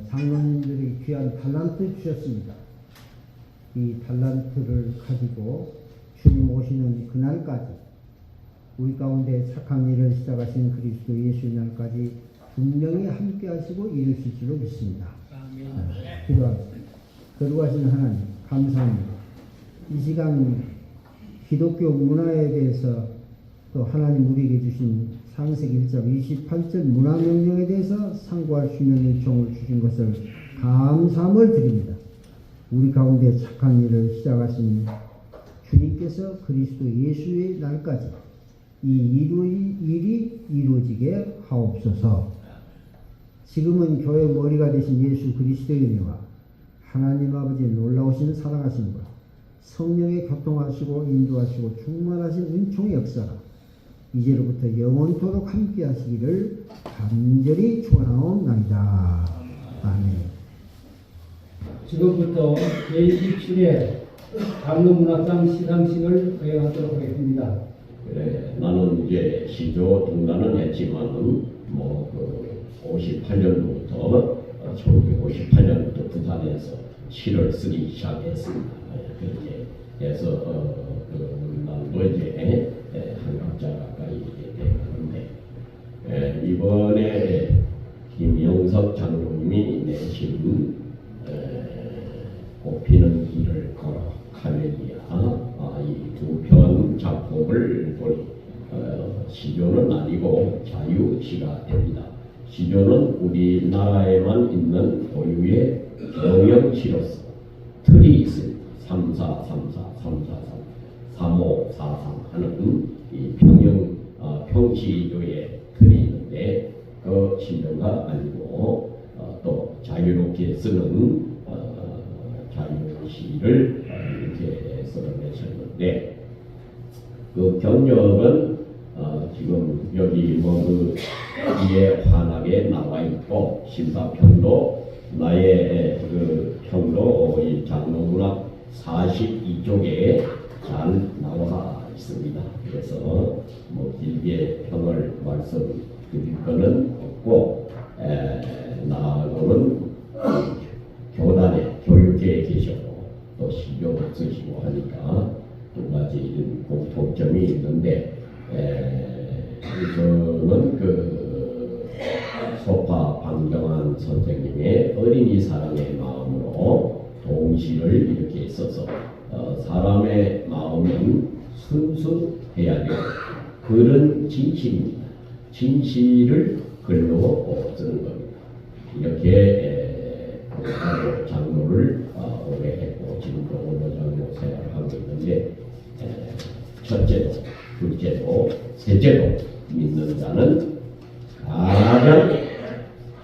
장로님들이 귀한 달란트 주셨습니다. 이 달란트를 가지고 주님 오시는 그날까지 우리 가운데 착한 일을 시작하신 그리스도 예수의 날까지 분명히 함께 하시고 이루실 줄로 믿습니다. 기도하겠습니다. 거룩하신 하나님 감사합니다. 이 시간 기독교 문화에 대해서 또 하나님 우리에게 주신 창세기 1장 28절 문화명령에 대해서 상고할 수 있는 요청을 주신 것을 감사함을 드립니다. 우리 가운데 착한 일을 시작하신 주님께서 그리스도 예수의 날까지 이 일이 이루어지게 하옵소서. 지금은 교회 머리가 되신 예수 그리스도의 은혜와 하나님 아버지의 놀라우신 사랑하심과 성령의 교통하시고 인도하시고 충만하신 은총의 역사가 이제로부터 영원토록 함께 하시기를 간절히 축원하옵나이다. 아멘. 지금부터 제27회 장로문학상 시상식을 거행하도록 하겠습니다. 그래, 나는 이제 시조 등단은 했지만은 58년부터 1958년부터 부산에서 시를 쓰기 시작했습니다. 그렇게 해서 난도 이제 한 학자 가까이 되었는데 이번에 김영석 장로님이 내신 꽃피는 길을 걸어 카멜리아 이 두 편 작품을 보니 시조는 아니고 자유시가 됩니다. 시조는 우리나라에만 있는 고유의 경영시로서 틀이 있습니다. 3434, 343, 3543 하는 이 평시조의 틀이 있는데 그 시조가 아니고 또 자유롭게 쓰는 자유시를 이렇게 써내셨는데 그 경력은 지금 여기 그 뒤에 환하게 나와 있고 심사평도 나의 그 평도 이 장로문학 42쪽에 잘 나와 있습니다. 그래서 뭐 길게 평을 말씀드릴 거는 없고 나하고는 교단에 교육계에 계셨고 또 시교도 쓰시고 하니까 두 가지 공통점이 있는데 저는 그 소파 방정환 선생님의 어린이 사랑의 마음으로 동시를 이렇게 써서 사람의 마음은 순수해야 돼요. 글은 진실입니다. 진실을 글로 쓰는 겁니다. 이렇게 장로를 오래 했고 지금도 원로장로 생활을 하고 있는데 첫째도 둘째도 셋째도 믿는 자는 가장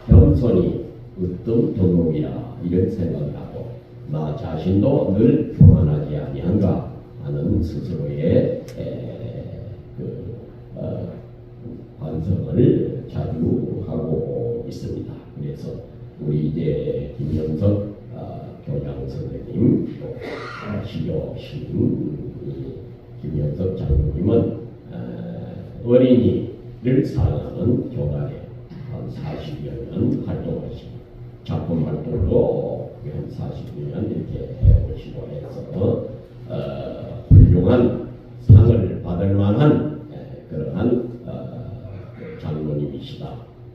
겸손히 으뜸 등록이라 이런 생각을 하고 나 자신도 늘 교만하지 아니한가 하는 스스로의 반성을 자주 하고 있습니다. 그래서 우리 이제 김영석 교장 선생님 또 시교신 김영석 장로님은 어린이를 사랑하는 교단에 한 40여 년 활동하시고 작품 활동도 한 40여 년 이렇게 해오시고 해서 훌륭한 상을 받을 만한 그러한 장로님이시다.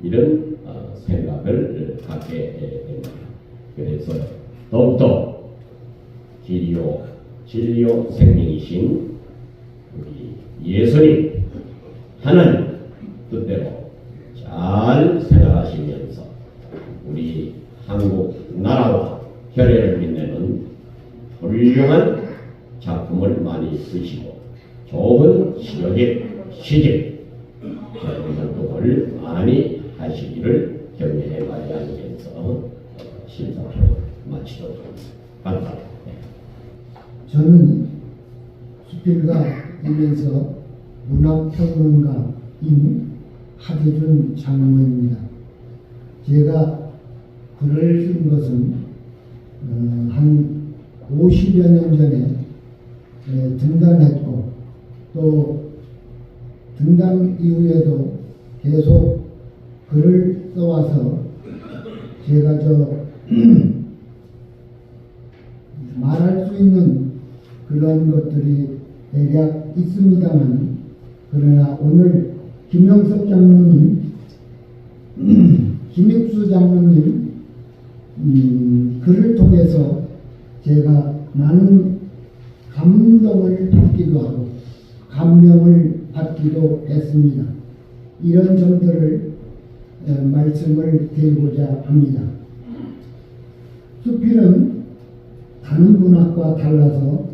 이런 생각을 갖게 됩니다. 그래서 더욱더 길이요 진리요 생명이신 우리 예수님 하나님 뜻대로 잘 생활하시면서 우리 한국 나라와 혈연을 빛내는 훌륭한 작품을 많이 쓰시고 좋은 시적인 시집 활동을 많이 하시기를 격려해 봐야 하면서 심사평을 마치도록 하겠습니다. 저는 수필가이면서 문학평론가인 하재준 장로입니다. 제가 글을 쓴 것은 한 50여 년 전에 등단했고 또 등단 이후에도 계속 글을 써와서 제가 말할 수 있는 그런 것들이 대략 있습니다만 그러나 오늘 김영석 장로님, 김익수 장로님 글을 통해서 제가 많은 감동을 받기도 하고 감명을 받기도 했습니다. 이런 점들을 말씀을 드리고자 합니다. 수필은 다른 문학과 달라서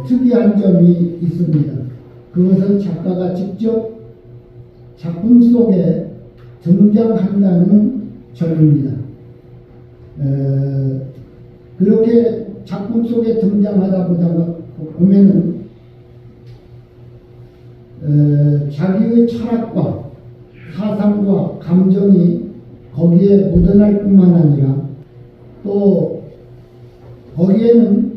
특이한 점이 있습니다. 그것은 작가가 직접 작품 속에 등장한다는 점입니다. 그렇게 작품 속에 등장하다 보면은 자기의 철학과 사상과 감정이 거기에 묻어날 뿐만 아니라 또 거기에는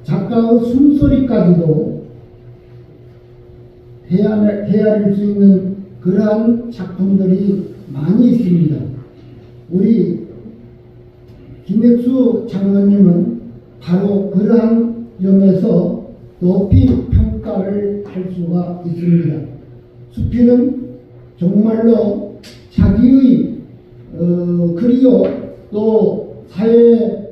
작가의 숨소리까지도 헤아릴 수 있는 그러한 작품들이 많이 있습니다. 우리 김익수 장로님은 바로 그러한 점에서 높이 평가를 할 수가 있습니다. 수필은 정말로 자기의 글이요, 또 사회에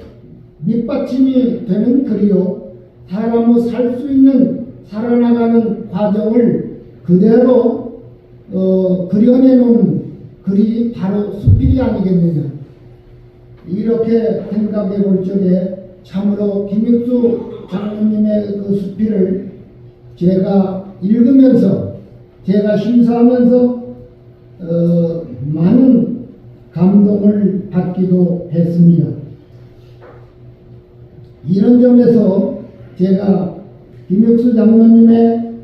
밑받침이 되는 글이요, 사람의 살 수 있는 살아나가는 과정을 그대로 그려내놓은 글이 바로 수필이 아니겠느냐, 이렇게 생각해 볼 적에 참으로 김익수 장로님의 그 수필을 제가 읽으면서, 제가 심사하면서 많은 감동을 받기도 했습니다. 이런 점에서 제가 김익수 장로님의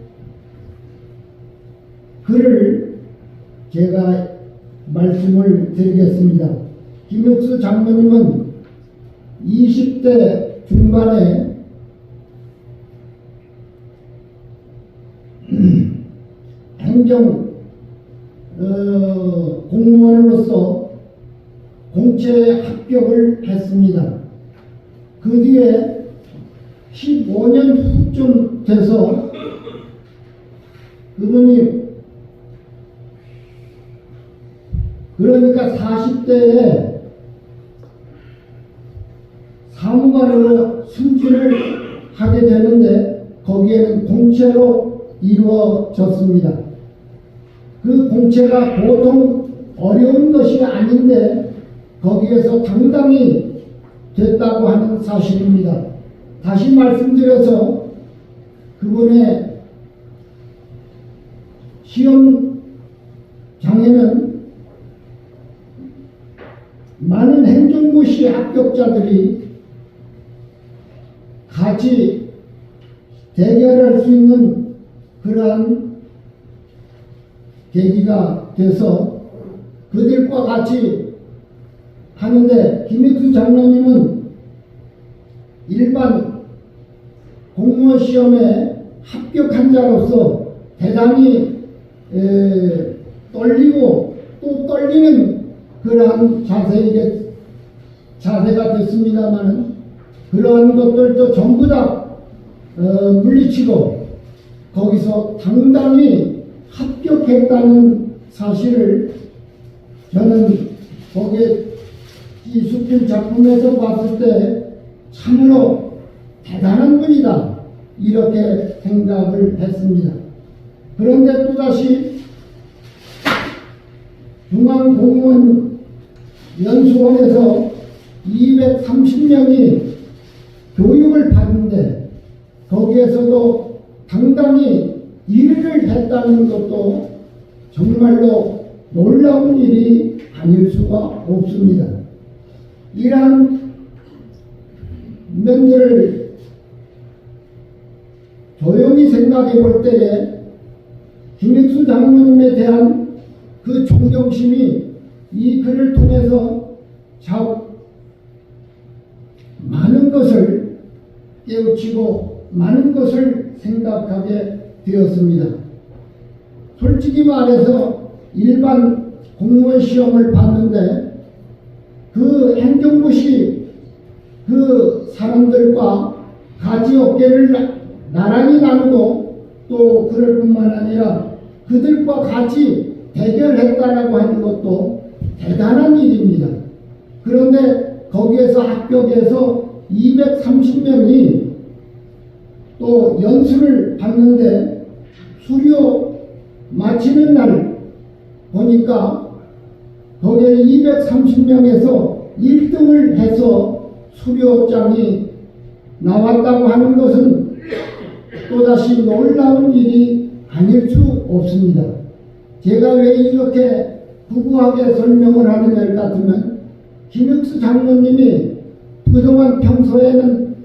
글을 제가 말씀을 드리겠습니다. 김익수 장로님은 20대 중반에 행정 공무원으로서 공채 합격을 했습니다. 그 뒤에 15년 후쯤 돼서 그분이, 그러니까 40대에 사무관으로 승진을 하게 되는데 거기에는 공채로 이루어졌습니다. 그 공채가 보통 어려운 것이 아닌데 거기에서 당당히 됐다고 하는 사실입니다. 다시 말씀드려서 그분의 시험장에는 많은 행정고시 합격자들이 같이 대결할 수 있는 그러한 계기가 돼서 그들과 같이 하는데, 김익수 장로님은 일반 공무원 시험에 합격한 자로서 대단히 떨리고 또 떨리는 그러한 자세가 됐습니다만, 그러한 것들도 전부 다 물리치고 거기서 당당히 합격했다는 사실을 저는 거기에 이 수필 작품에서 봤을 때 참으로 대단한 분이다, 이렇게 생각을 했습니다. 그런데 또다시 중앙공무원 연수원에서 230명이 교육을 받는데 거기에서도 당당히 1위를 했다는 것도 정말로 놀라운 일이 아닐 수가 없습니다. 이러한 면들을 조용히 생각해 볼 때에 김익수 장로님에 대한 그 존경심이 이 글을 통해서 많은 것을 깨우치고 많은 것을 생각하게 되었습니다. 솔직히 말해서 일반 공무원 시험을 봤는데 그 행정고시 그 사람들과 같이 어깨를 나란히 나누고 또 그럴 뿐만 아니라 그들과 같이 대결했다라고 하는 것도 대단한 일입니다. 그런데 거기에서 합격해서 230명이 또 연수를 받는데 수료 마치는 날 보니까 거기에 230명에서 1등을 해서 수료장이 나왔다고 하는 것은 또다시 놀라운 일이 아닐 수 없습니다. 제가 왜 이렇게 구구하게 설명을 하느냐 같으면 김익수 장로님이 그동안 평소에는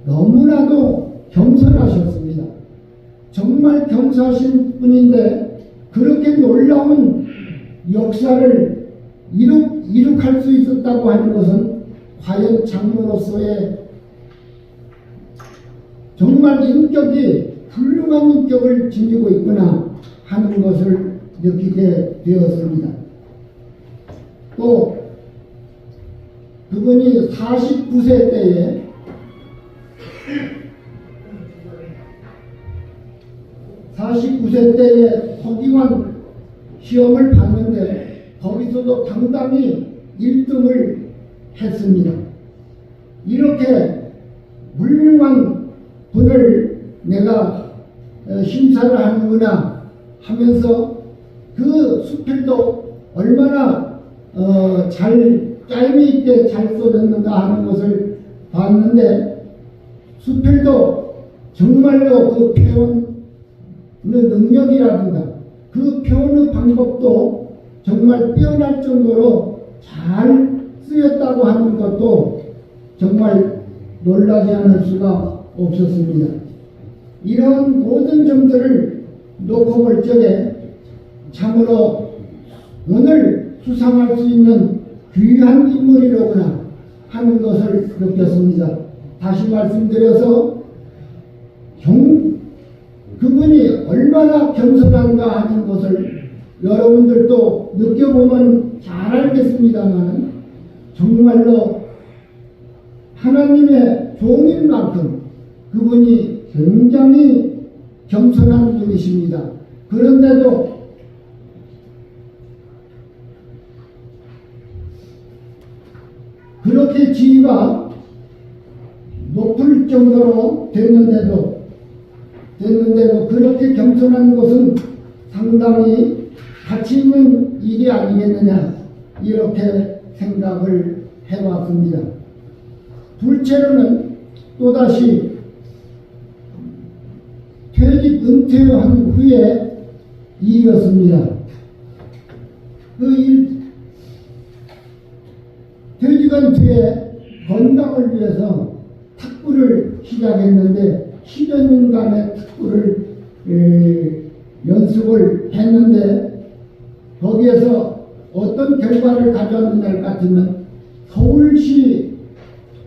너무나도 겸손하셨습니다. 정말 겸손하신 분인데 그렇게 놀라운 역사를 이룩할 수 있었다고 하는 것은 과연 장로로서의 정말 인격이 훌륭한 인격을 지니고 있구나 하는 것을 느끼게 되었습니다. 또 그분이 49세 때에 49세 때에 토기관 시험을 봤는데 거기서도 당당히 1등을 했습니다. 이렇게 훌륭한 분을 내가 심사를 하는구나 하면서 그 수필도 얼마나 잘 짜임이 있게 잘 써졌는가 하는 것을 봤는데 수필도 정말로 그 표현의 능력이라든가 그 표현의 방법도 정말 뛰어날 정도로 잘 쓰였다고 하는 것도 정말 놀라지 않을 수가 없었습니다. 이런 모든 점들을 놓고 볼 적에 참으로 오늘 수상할 수 있는 귀한 인물이로구나 하는 것을 느꼈습니다. 다시 말씀드려서 그분이 얼마나 겸손한가 하는 것을 여러분들도 느껴보면 잘 알겠습니다만 정말로 하나님의 종인 만큼 그분이 굉장히 겸손한 분이십니다. 그런데도 그렇게 지위가 높을 정도로 됐는데도 그렇게 겸손한 것은 상당히 가치 있는 일이 아니겠느냐 이렇게 생각을 해봤습니다. 둘째로는 또다시 은퇴한 후에 일이었습니다. 퇴직한 뒤에 건강을 위해서 탁구를 시작했는데 10여 년간의 탁구를 연습을 했는데 거기에서 어떤 결과를 가져왔느냐 같으면 서울시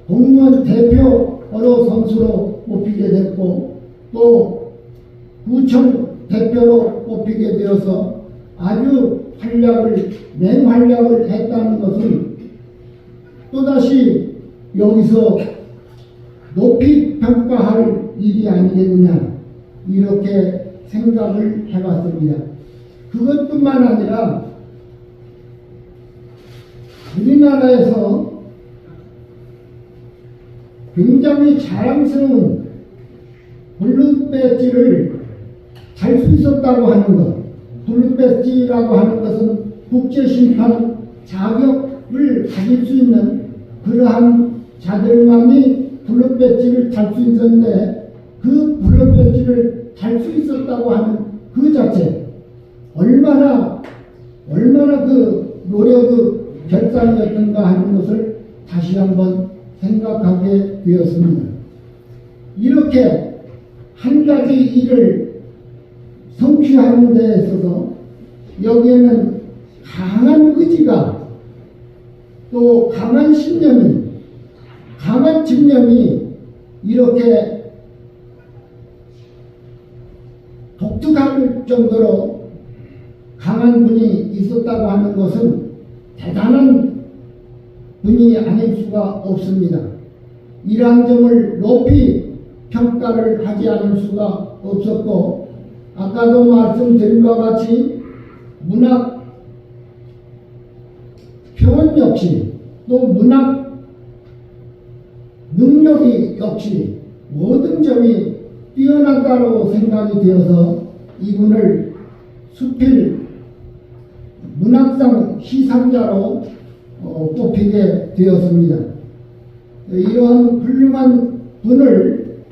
공무원 대표 어로 선수로 뽑히게 됐고 또 구청 대표로 뽑히게 되어서 아주 맹활약을 했다는 것은 또다시 여기서 높이 평가할 일이 아니겠느냐 이렇게 생각을 해봤습니다. 그것뿐만 아니라 우리나라에서 굉장히 자랑스러운 블루 배지를 달 수 있었다고 하는 것, 블루 배지라고 하는 것은 국제심판 자격을 가질 수 있는 그러한 자들만이 블루 배지를 달 수 있었는데 그 블루 배지를 달 수 있었다고 하는 그 자체 얼마나 그 노력의 결산이었던가 하는 것을 다시 한번 생각하게 되었습니다. 이렇게 한 가지 일을 성취하는 데 있어서 여기에는 강한 의지가 또 강한 신념이 강한 집념이 이렇게 독특할 정도로 강한 분이 있었다고 하는 것은 대단한 분이 아닐 수가 없습니다. 이러한 점을 높이 평가를 하지 않을 수가 없었고 아까도 말씀드린 것과 같이 문학 표현 역시 또 문학 능력이 역시 모든 점이 뛰어나다고 생각이 되어서 이분을 수필 문학상 시상자로 뽑히게 되었습니다. 이러한 훌륭한 분을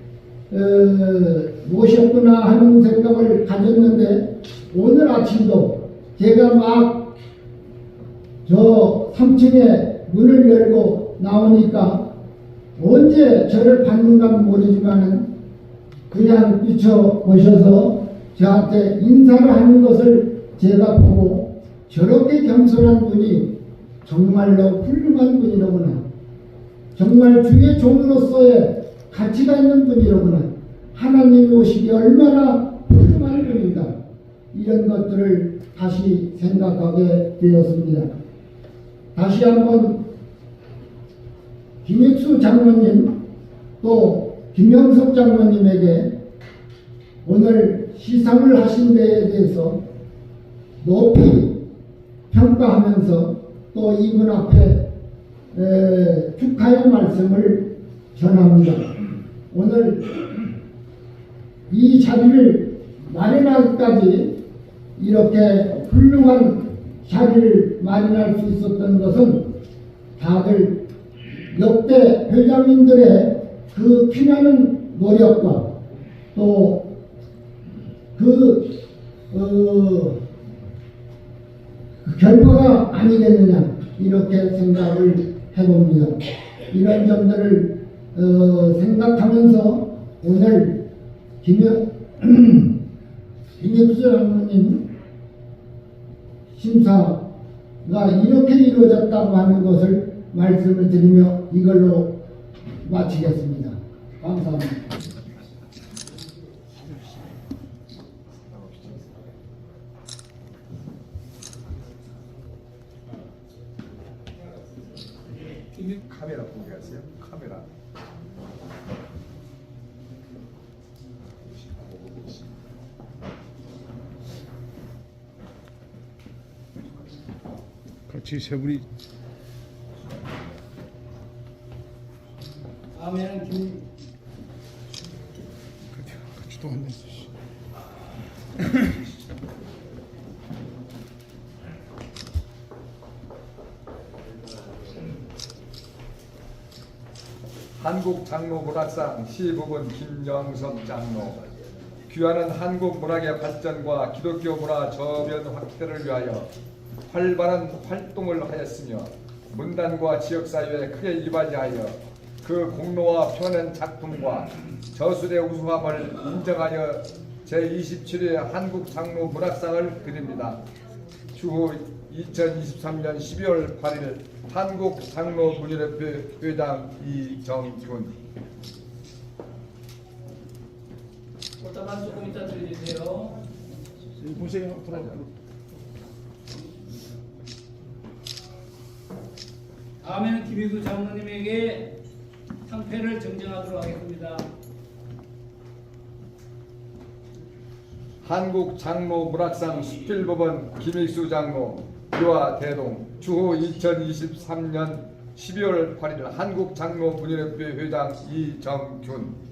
모셨구나 하는 생각을 가졌는데 오늘 아침도 제가 막 저 3층에 문을 열고 나오니까 언제 저를 받는가는 모르지만은 그냥 뛰쳐 오셔서 저한테 인사를 하는 것을 제가 보고 저렇게 겸손한 분이 정말로 훌륭한 분이로구나. 정말 주의 종으로서의 가치가 있는 분이로구나. 하나님이 오시기 얼마나 훌륭한 분인가. 이런 것들을 다시 생각하게 되었습니다. 다시 한번 김익수 장로님 또 김영석 장로님에게 오늘 시상을 하신 데에 대해서 높이 평가하면서 또 이분 앞에 축하의 말씀을 전합니다. 오늘 이 자리를 마련하기까지 이렇게 훌륭한 자리를 마련할 수 있었던 것은 다들 역대 회장님들의 그 피나는 노력과 또 그 결과가 아니겠느냐 이렇게 생각을 해봅니다. 이런 점들을 생각하면서 오늘 김익수 장로님 심사가 이렇게 이루어졌다고 하는 것을 말씀을 드리며 이걸로 마치겠습니다. 감사합니다. 카메라 보게 하세요. 카메라. 같이 세 분이 다음에는 같이 또 한번. 한국 장로 문학상 시부분 김영석 장로. 귀하는 한국 문학의 발전과 기독교 문화 저변 확대를 위하여 활발한 활동을 하였으며 문단과 지역사회에 크게 이바지하여 그 공로와 펴낸 작품과 저술의 우수함을 인정하여 제27회 한국 장로 문학상을 드립니다. 추후 2023년 12월 8일 한국 장로 문예협회 회장 이정균. 꽃다발 조금 이따 드려주세요. 보세요. 앞으로. 다음에는 김익수 장로님에게 상패를 정정하도록 하겠습니다. 한국 장로 문학상 수필법원 김익수 장로 유아 대동. 추후 2023년 12월 8일 한국 장로 문예협회 회장 이정균.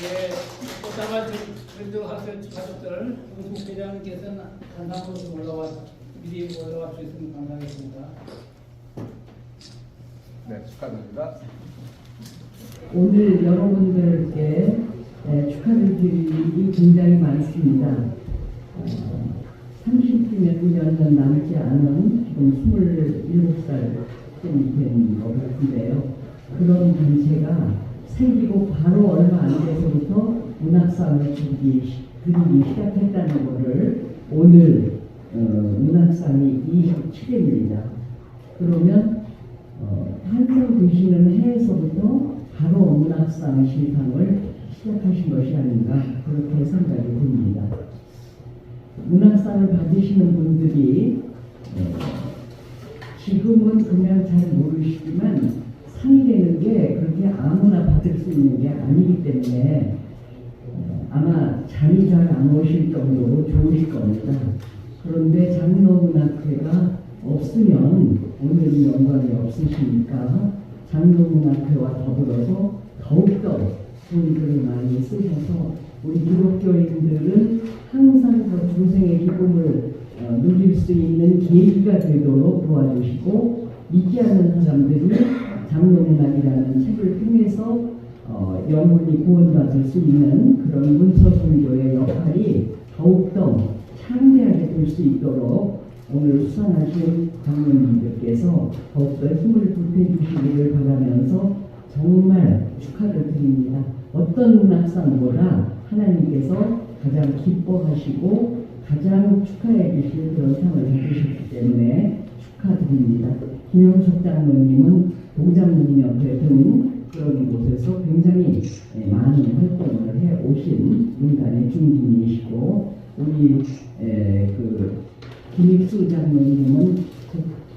네, 꽃다발 전도하실 가족들 공식 회장님께서는 단상으로 좀 미리 올라와 주셨으면 감사하겠습니다. 네, 축하드립니다. 오늘 여러분들께 축하를 드릴 일이 굉장히 많습니다. 30주년 남지 않은 지금 27살쯤 된 것 같은데요. 그런 단체가 생기고 바로 얼마 안 돼서부터 문학상을 드리기 시작했다는 것을 오늘 문학상이 27회입니다. 그러면 탄생되시는 해에서부터 바로 문학상 실상을 시작하신 것이 아닌가 그렇게 생각이 듭니다. 문학상을 받으시는 분들이 지금은 그냥 잘 모르시지만 상이 되는 게 그렇게 아무나 받을 수 있는 게 아니기 때문에 아마 잠이 잘 안 오실 정도로 좋으실 겁니다. 그런데 장로문학회가 없으면 오늘 영광이 없으시니까 장로문학회와 더불어서 더욱더 돈들을 많이 쓰셔서 우리 기독교인들은 항상 그 중생의 기쁨을 누릴 수 있는 계기가 되도록 도와주시고 믿지 않는 사람들이 장로문학이라는 책을 통해서 영혼이 구원받을 수 있는 그런 문서 선교의 역할이 더욱더 창대하게 될 수 있도록 오늘 수상하신 장로님들께서 더욱더 힘을 보태 주시기를 바라면서 정말 축하를 드립니다. 어떤 문학상보다 하나님께서 가장 기뻐하시고 가장 축하해 주실 그런 상을 받으셨기 때문에 축하드립니다. 김영석 장로님은 동장문협회 등 그런 곳에서 굉장히 많은 활동을 해 오신 문단의 중진이시고 우리 김익수 장로님은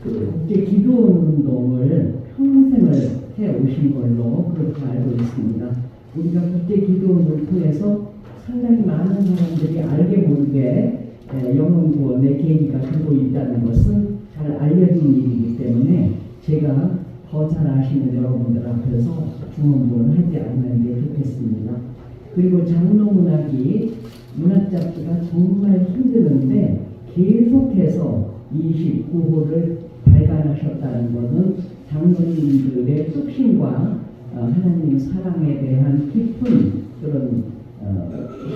국제 기도운동을 평생을 해 오신 걸로 그렇게 알고 있습니다. 우리가 국제 기도원을 통해서 상당히 많은 사람들이 알게 모르게 영혼구원의 계기가 되고 있다는 것은 잘 알려진 일이기 때문에 제가 더 잘 아시는 여러분들 앞에서 중언부언 하지 않는 게 좋겠습니다. 그리고 장로문학이 문학 잡기가 정말 힘드는데 계속해서 29호를 발간하셨다는 것은 장로님들의 뚝심과 하나님 사랑에 대한 깊은 그런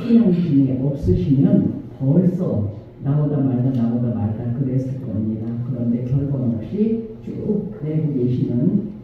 신앙심이 없으시면 벌써 나오다 말다 그랬을 겁니다. 그런데 결과 없이 쭉 내고 계시는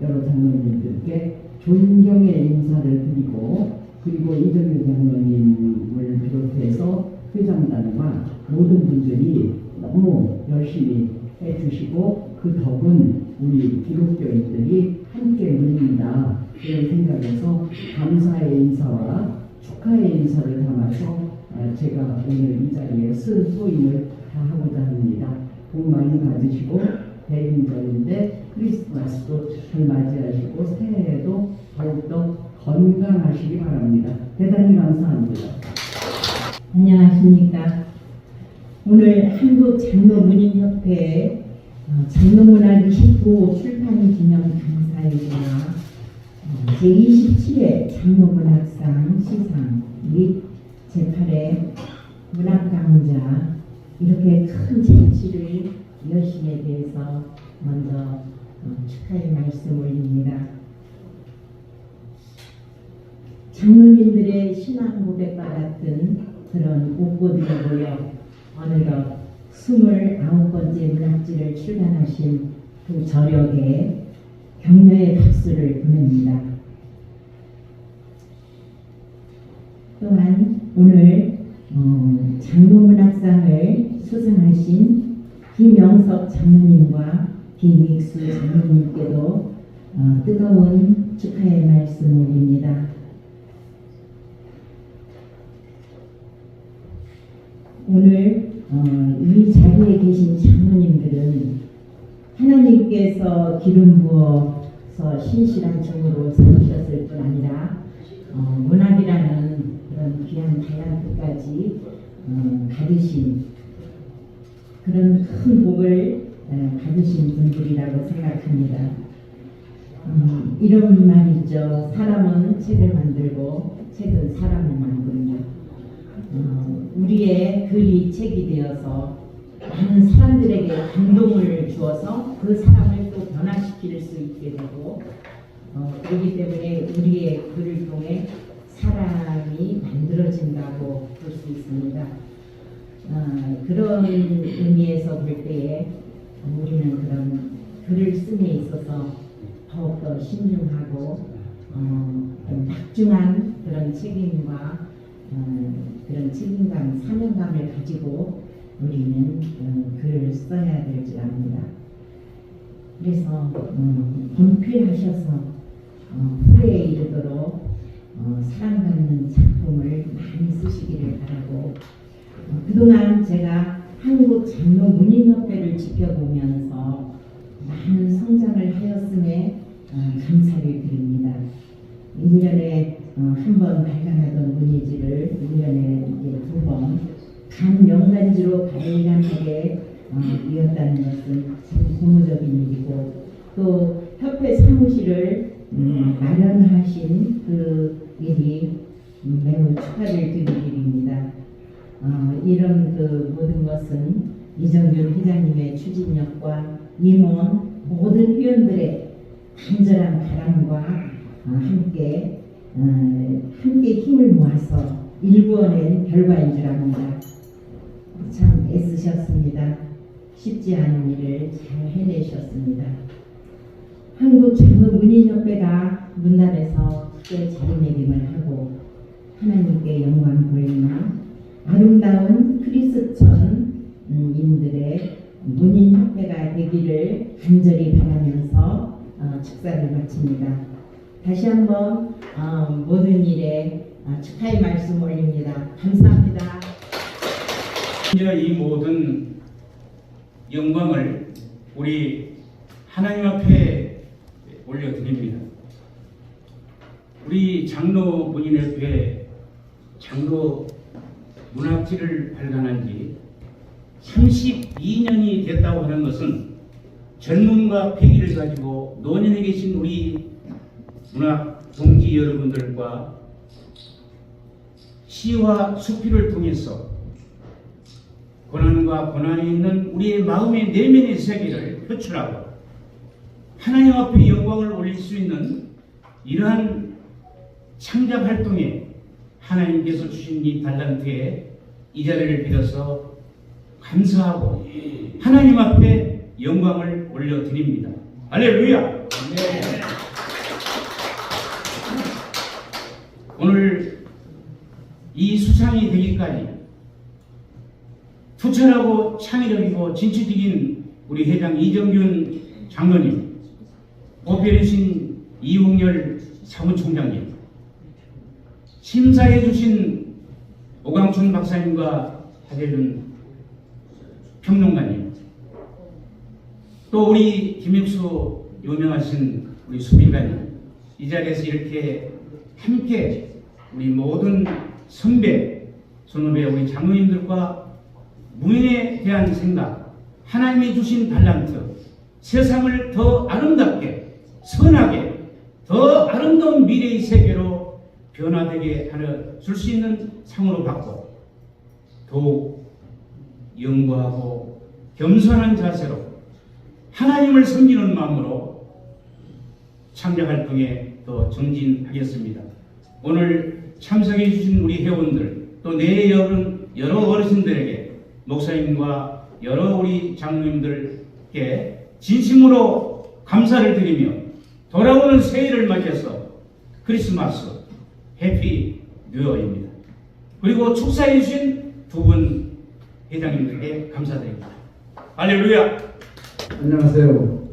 여러 장로님들께 존경의 인사를 드리고, 그리고 이정규 장로님을 비롯해서 회장단과 모든 분들이 너무 열심히 해주시고 그 덕은 우리 기독교인들이 함께 누린다, 이런 생각에서 감사의 인사와 축하의 인사를 담아서 제가 오늘 이 자리에 쓴 소임을 다 하고자 합니다. 복 많이 받으시고 대인절인데 크리스마스도 잘 맞이하시고 새해에도 더욱더 건강하시기 바랍니다. 대단히 감사합니다. 안녕하십니까. 오늘 한국장로문인협회 장로문학 29호 출판 기념 감사회가 제27회 장로문학상 시상 및 제8회 문학강좌 이렇게 큰 잔치를 여심에 대해서 먼저 축하의 말씀 올립니다. 장로님들의 신앙 고백과 같은 그런 옷고들이 모여 어느덧 29번째 문학지를 출간하신 그 저력에 격려의 박수를 보냅니다. 또한 오늘 장로문학상을 수상하신 김영석 장로님과 김익수 장로님께도 뜨거운 축하의 말씀 올립니다. 오늘 이 자리에 계신 장로님들은 하나님께서 기름 부어서 신실한 종으로 삼으셨을 뿐 아니라 문학이라는 그런 귀한 달란트까지 받으신 그런 큰 복을 받으신 분들이라고 생각합니다. 이런 말이죠. 사람은 책을 만들고 책은 사람을 만든다. 우리의 글이 책이 되어서 많은 사람들에게 감동을 주어서 그 사람을 또 변화시킬 수 있게 되고 그렇기 때문에 우리의 글을 통해 사람이 만들어진다고 볼 수 있습니다. 그런 의미에서 볼 때에 우리는 그런 글을 씀에 있어서 더욱더 신중하고 막중한 그런 책임과 그런 책임감, 사명감을 가지고 우리는 글을 써야 될 줄 압니다. 그래서 번필하셔서 후회에 이르도록 사랑받는 작품을 많이 쓰시기를 바라고, 그동안 제가 한국장로문인협회를 지켜보면서 많은 성장을 하였음에 감사를 드립니다. 1년에 한 번 발간하던 문의지를 1년에 이제 2번 간 명간지로 발간하게 이었다는 것은 참 고무적인 일이고, 또 협회 사무실을 마련하신 그 일이 매우 축하를 드릴 일입니다. 이런 그 모든 것은 이정균 회장님의 추진력과 임원 모든 회원들의 간절한 바람과 함께 힘을 모아서 일구어낸 결과인 줄 압니다. 참 애쓰셨습니다. 쉽지 않은 일을 잘 해내셨습니다. 한국장로문인협회가 문단에서 크게 자리매김을 하고 하나님께 영광 돌리는 아름다운 크리스천인들의 문인협회가 되기를 간절히 바라면서 축사를 마칩니다. 다시 한번 모든 일에 축하의 말씀 올립니다. 감사합니다. 이제 이 모든 영광을 우리 하나님 앞에 올려드립니다. 우리 장로 문인협회 장로 문학지를 발간한 지 32년이 됐다고 하는 것은 젊음과 패기를 가지고 노년에 계신 우리 문학 동지 여러분들과 시와 수필을 통해서 고난과 고난이 있는 우리의 마음의 내면의 세계를 표출하고 하나님 앞에 영광을 올릴 수 있는 이러한 창작 활동에 하나님께서 주신 이 달란트에 이 자리를 빌어서 감사하고 하나님 앞에 영광을 올려드립니다. 할렐루야! 오늘 이 수상이 되기까지 투철하고 창의적이고 진취적인 우리 회장 이정균 장로님, 보필해주신 이웅열 사무총장님, 심사해 주신 오광춘 박사님과 하재준 평론가님, 또 우리 김익수 유명하신 우리 수빈가님, 이 자리에서 이렇게 함께 우리 모든 선배, 선후배 우리 장로님들과 무인에 대한 생각, 하나님이 주신 달란트, 세상을 더 아름답게, 선하게, 더 아름다운 미래의 세계로 변화되게 하여 줄 수 있는 상으로 받고 더욱 영구하고 겸손한 자세로 하나님을 섬기는 마음으로 창작활동에 더 정진하겠습니다. 오늘 참석해 주신 우리 회원들, 또 내 여러 어르신들에게, 목사님과 여러 우리 장로님들께 진심으로 감사를 드리며 돌아오는 새해를 맞이해서 크리스마스 해피 뉴어입니다. 그리고 축사해 주신 두 분 회장님들께 감사드립니다. 할렐루야! 안녕하세요.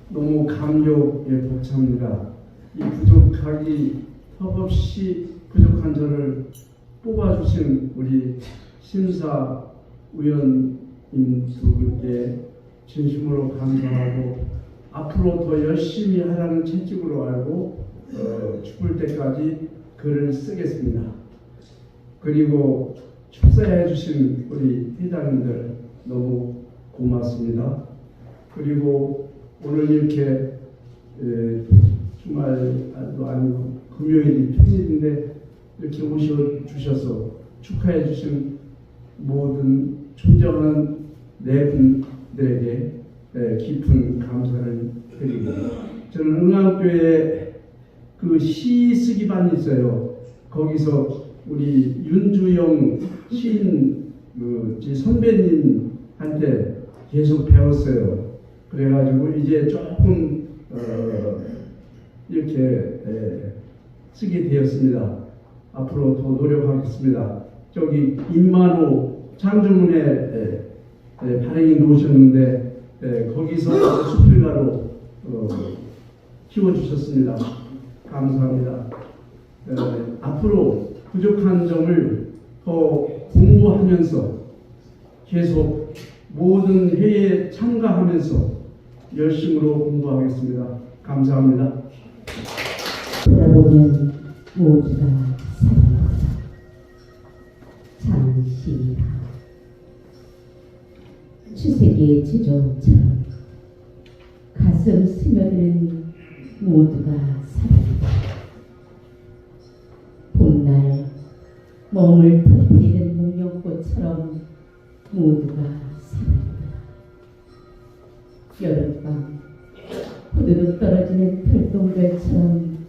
너무 감격에 벅찹니다. 이 부족하기 턱없이 부족한 저를 뽑아주신 우리 심사위원님 두 분께 진심으로 감사하고 앞으로 더 열심히 하라는 채찍으로 알고 죽을 때까지 글을 쓰겠습니다. 그리고 축사해 주신 우리 회장님들 너무 고맙습니다. 그리고 오늘 이렇게 주말도 아니고 금요일이 평일인데 이렇게 오셔주셔서 축하해 주신 모든 존경하는 네 분들에게 깊은 감사를 드리고, 저는 응암교회에 그 시 쓰기반이 있어요. 거기서 우리 윤주영 시인 선배님한테 계속 배웠어요. 그래가지고 이제 조금 이렇게 쓰게 되었습니다. 앞으로 더 노력하겠습니다. 저기 임만호 창조문에 발행해 놓으셨는데 거기서 수필가로 키워주셨습니다. 감사합니다. 앞으로 부족한 점을 더 공부하면서 계속 모든 회의에 참가하면서 열심으로 공부하겠습니다. 감사합니다. 돌아보면 모두가 사랑하다. 장시이다. 추세기의 지조처럼 가슴 스며드는 모두가 사랑이다. 봄날 몸을 터뜨리는 목련꽃처럼 모두가 사랑이다. 여름밤 후두둑 떨어지는 별똥별처럼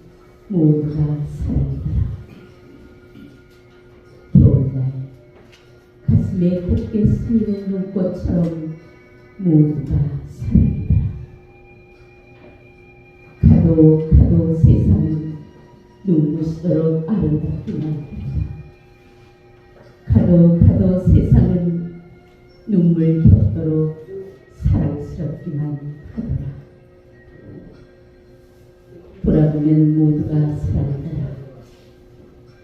모두가 사랑이다. 겨울날 가슴에 곱게 스미는 눈꽃처럼 모두가 사랑이다. 가도 세상은 눈부시도록 아름답기만 하다. 가도 세상은 눈물 겹도록 사랑스럽기만 하더라. 돌아보면 모두가 사랑이더라.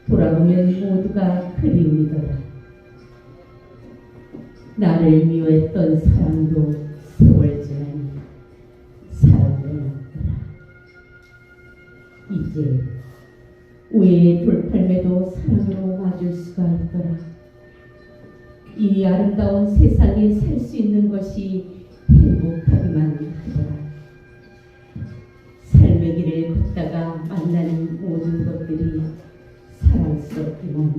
돌아보면 모두가 그리움이더라. 나를 미워했던 사랑도 세월 지나니 사랑을 낳더라. 이제 우애의 돌팔매도 사랑으로 와줄 수가 있더라. 이 아름다운 세상에 살 수 있는 것이 행복하기만 하더라. 삶의 길을 걷다가 만나는 모든 것들이 사랑스럽기만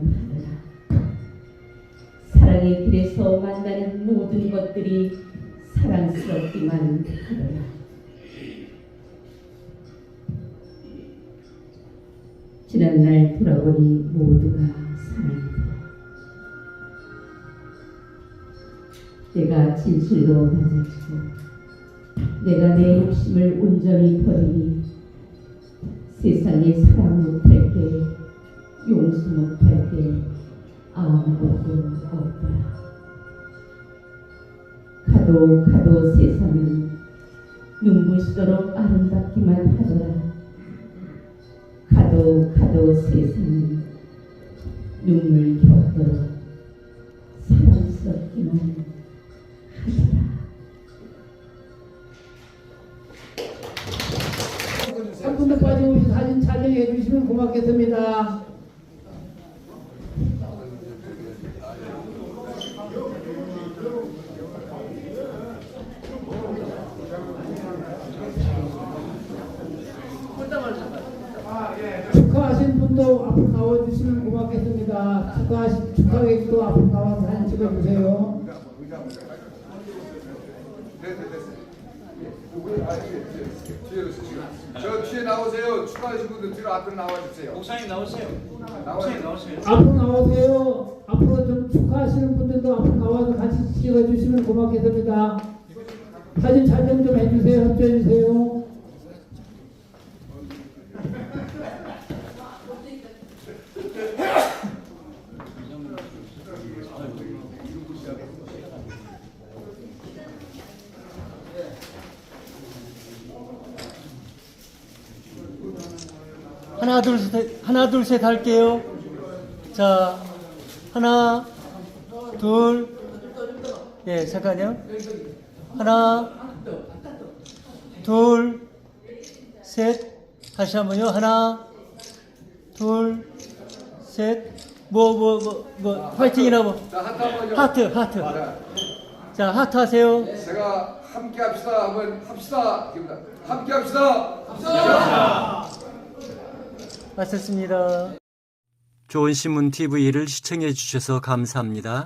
하더라. 사랑의 길에서 만나는 모든 것들이 사랑스럽기만 하더라. 지난날 돌아보니 모두가 사랑이더라. 내가 진실로 낮아지고 내가 내 욕심을 온전히 버리니 세상에 사랑 못할 게, 용서 못할 게 아무것도 없더라. 가도 가도 세상은 눈부시도록 아름답기만 하더라. 가도 가도 세상은 눈물 겹도록 사랑스럽기만 하더라. 한 분도 빠짐없이 사진 촬영해 주시면 고맙겠습니다. 축하하신 분도 앞으로 나와주시면 고맙겠습니다. 축하객도 앞으로 나와서 사진 찍어주세요. 저 뒤에 나오세요. 축하하신 분들 뒤로 앞으로 나와주세요. 목사님 나오세요. 목사님 나오세요. 앞으로 나오세요. 앞으로 좀 축하하시는 분들도 앞으로 나와서 같이 찍어주시면 고맙겠습니다. 사진 촬영 좀 해주세요. 협조해주세요. 하나, 둘, 셋 할게요. 자, 하나, 둘, 예, 잠깐요. 하나, 둘, 셋. 다시 한번요. 하나, 둘, 셋. 화이팅이나 뭐. 자, 하트. 자, 하트 하세요. 제가 함께 합시다. 한번 합시다. 함께 합시다. 마쳤습니다. 좋은 신문 TV를 시청해 주셔서 감사합니다.